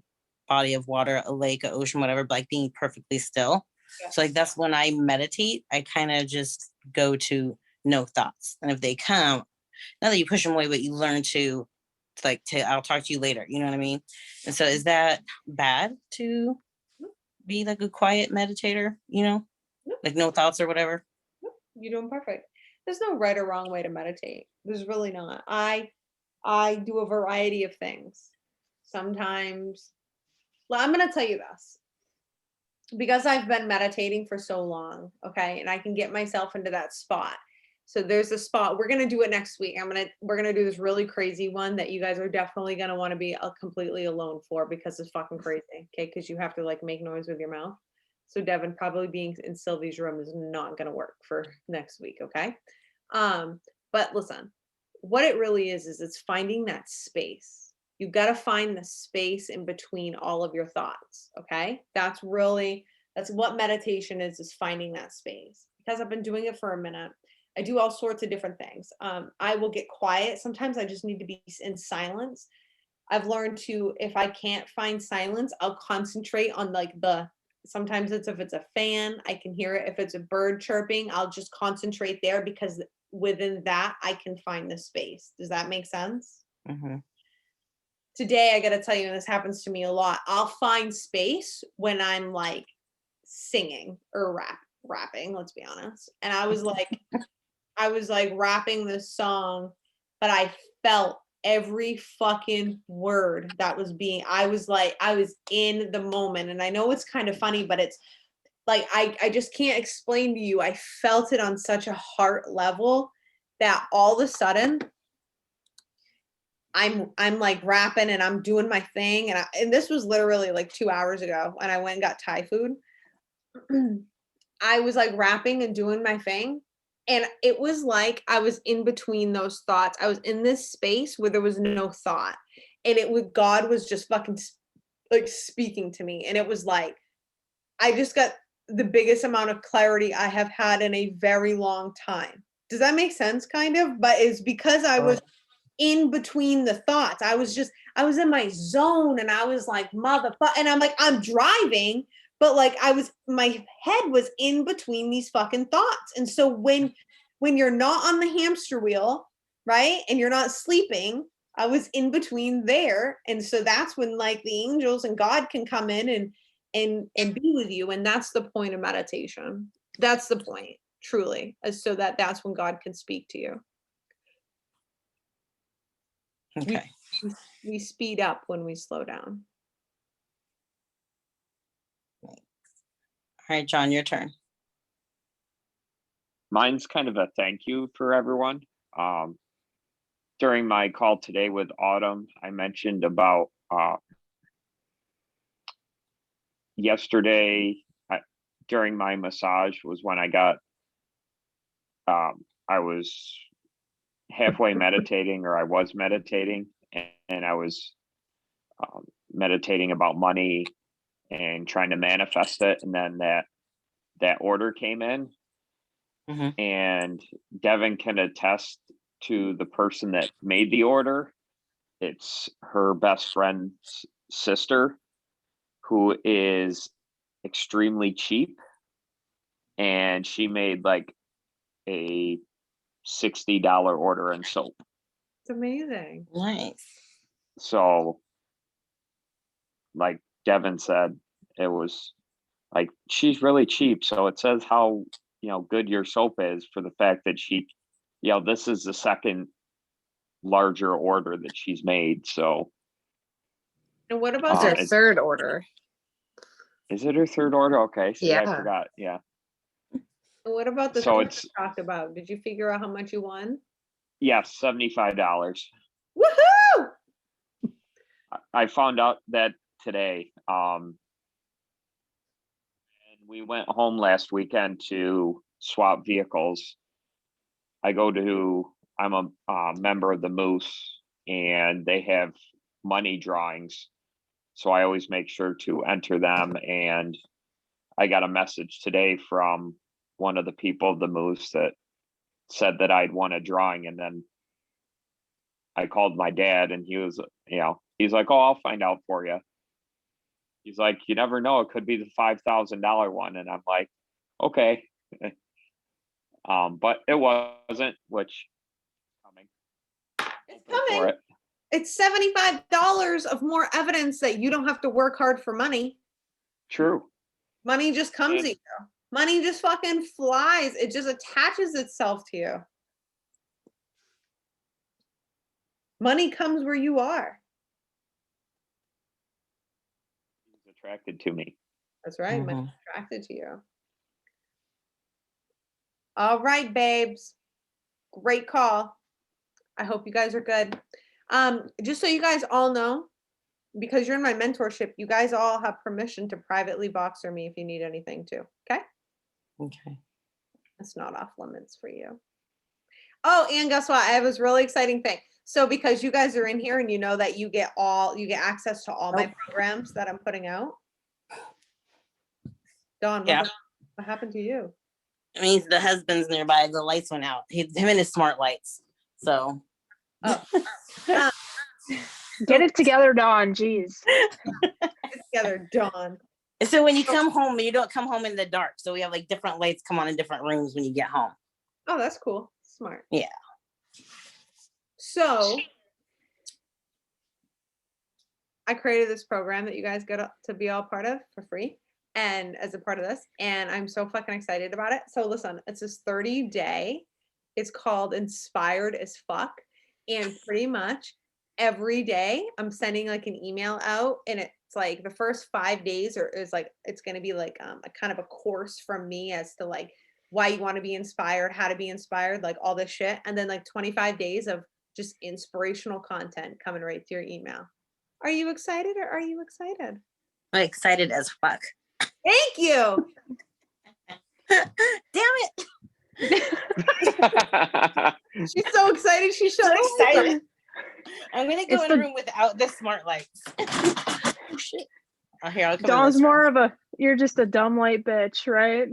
body of water, a lake, an ocean, whatever, but like being perfectly still. So like that's when I meditate, I kind of just go to no thoughts. And if they come, not that you push them away, but you learn to I'll talk to you later. You know what I mean? And so is that bad to be like a quiet meditator, like no thoughts or whatever? you're doing perfect. There's no right or wrong way to meditate. There's really not. I do a variety of things. Sometimes, well, I'm going to tell you this because I've been meditating for so long, okay, and I can get myself into that spot. So there's a spot, we're going to do it next week. We're going to do this really crazy one that you guys are definitely going to want to be completely alone for because it's fucking crazy, okay, because you have to like make noise with your mouth. So Devin, probably being in Sylvie's room is not going to work for next week, okay? But listen, what it really is it's finding that space. You've got to find the space in between all of your thoughts, okay? That's what meditation is finding that space. Because I've been doing it for a minute, I do all sorts of different things. I will get quiet. Sometimes I just need to be in silence. I've learned to, if I can't find silence, I'll concentrate on sometimes if it's a fan, I can hear it. If it's a bird chirping, I'll just concentrate there because within that, I can find the space. Does that make sense? Mm-hmm. Today, I got to tell you, and this happens to me a lot, I'll find space when I'm like singing or rapping, let's be honest. And I was like rapping this song, but I felt every fucking word that was I was in the moment. And I know it's kind of funny, but it's like, I just can't explain to you. I felt it on such a heart level that all of a sudden I'm like rapping and I'm doing my thing. And this was literally like 2 hours ago when I went and got Thai food. I was like rapping and doing my thing. And it was like I was in between those thoughts. I was in this space where there was no thought. And God was just fucking like speaking to me. And it was like, I just got the biggest amount of clarity I have had in a very long time. Does that make sense? Kind of, but it's because I was in between the thoughts. I was in my zone and I was like, motherfucker. And I'm like, I'm driving, but like my head was in between these fucking thoughts. And so when you're not on the hamster wheel, right, and you're not sleeping, I was in between there. And so that's when like the angels and God can come in and be with you. And that's the point of meditation. That's the point, truly, so that's when God can speak to you. Okay. We speed up when we slow down. All right, John, your turn. Mine's kind of a thank you for everyone. During my call today with Autumn, I mentioned about yesterday during my massage was when I got I was halfway meditating, or I was meditating, and I was meditating about money and trying to manifest it. And then that order came in, and Devin can attest to the person that made the order. It's her best friend's sister, who is extremely cheap, and she made like a $60 order in soap. It's amazing. Nice. So, like Devin said, it was like, she's really cheap. So it says how, good your soap is, for the fact that she, this is the second larger order that she's made. So, And what about It's that? our third order. is it her third order? Okay. See, I Yeah. forgot. Yeah. What about the So thing it's, we talked about? Did you figure out how much you won? yes, $75. Woohoo! I found out that today. And we went home last weekend to swap vehicles. I'm a member of the Moose, and they have money drawings. So I always make sure to enter them. And I got a message today from one of the people of the Moose that said that I'd won a drawing. And then I called my dad, and he was, he's like, "Oh, I'll find out for you." He's like, "You never know. It could be the $5,000 one." And I'm like, okay. But it wasn't, which coming. It's Hoping for coming. it. It's $75 of more evidence that you don't have to work hard for money. True. Money just comes And- to you. Money just fucking flies. It just attaches itself to you. Money comes where you are. He's attracted to me. That's right. Money's attracted to you. All right, babes. Great call. I hope you guys are good. Just so you guys all know, because you're in my mentorship, you guys all have permission to privately Voxer me if you need anything too. Okay? Okay. It's not off limits for you. Oh, and guess what? I have this really exciting thing. So because you guys are in here and you know that you get access to all my programs that I'm putting out. Dawn, Yeah. what happened to you? I mean, the husband's nearby. The lights went out. Him and his smart lights. So. Oh. Get it together, Dawn. Jeez. Get together, Dawn. So when you come home, you don't come home in the dark. So we have like different lights come on in different rooms when you get home. Oh, that's cool. Smart. Yeah. So I created this program that you guys get to be all part of for free, and as a part of this, and I'm so fucking excited about it. So listen, it's this 30-day. It's called Inspired as Fuck, and pretty much every day I'm sending like an email out, and it's like the first 5 days is like, it's going to be like a kind of a course from me as to like why you want to be inspired, how to be inspired, like all this shit, and then like 25 days of just inspirational content coming right to your email. Are you excited, or are you excited? I'm excited as fuck. Thank you. Damn it. She's so excited. She's so Excited. I'm gonna go It's in a room without the smart lights. Oh shit. Oh, here, I'll come in Dawn's this room. more of a, you're just a dumb light bitch, right?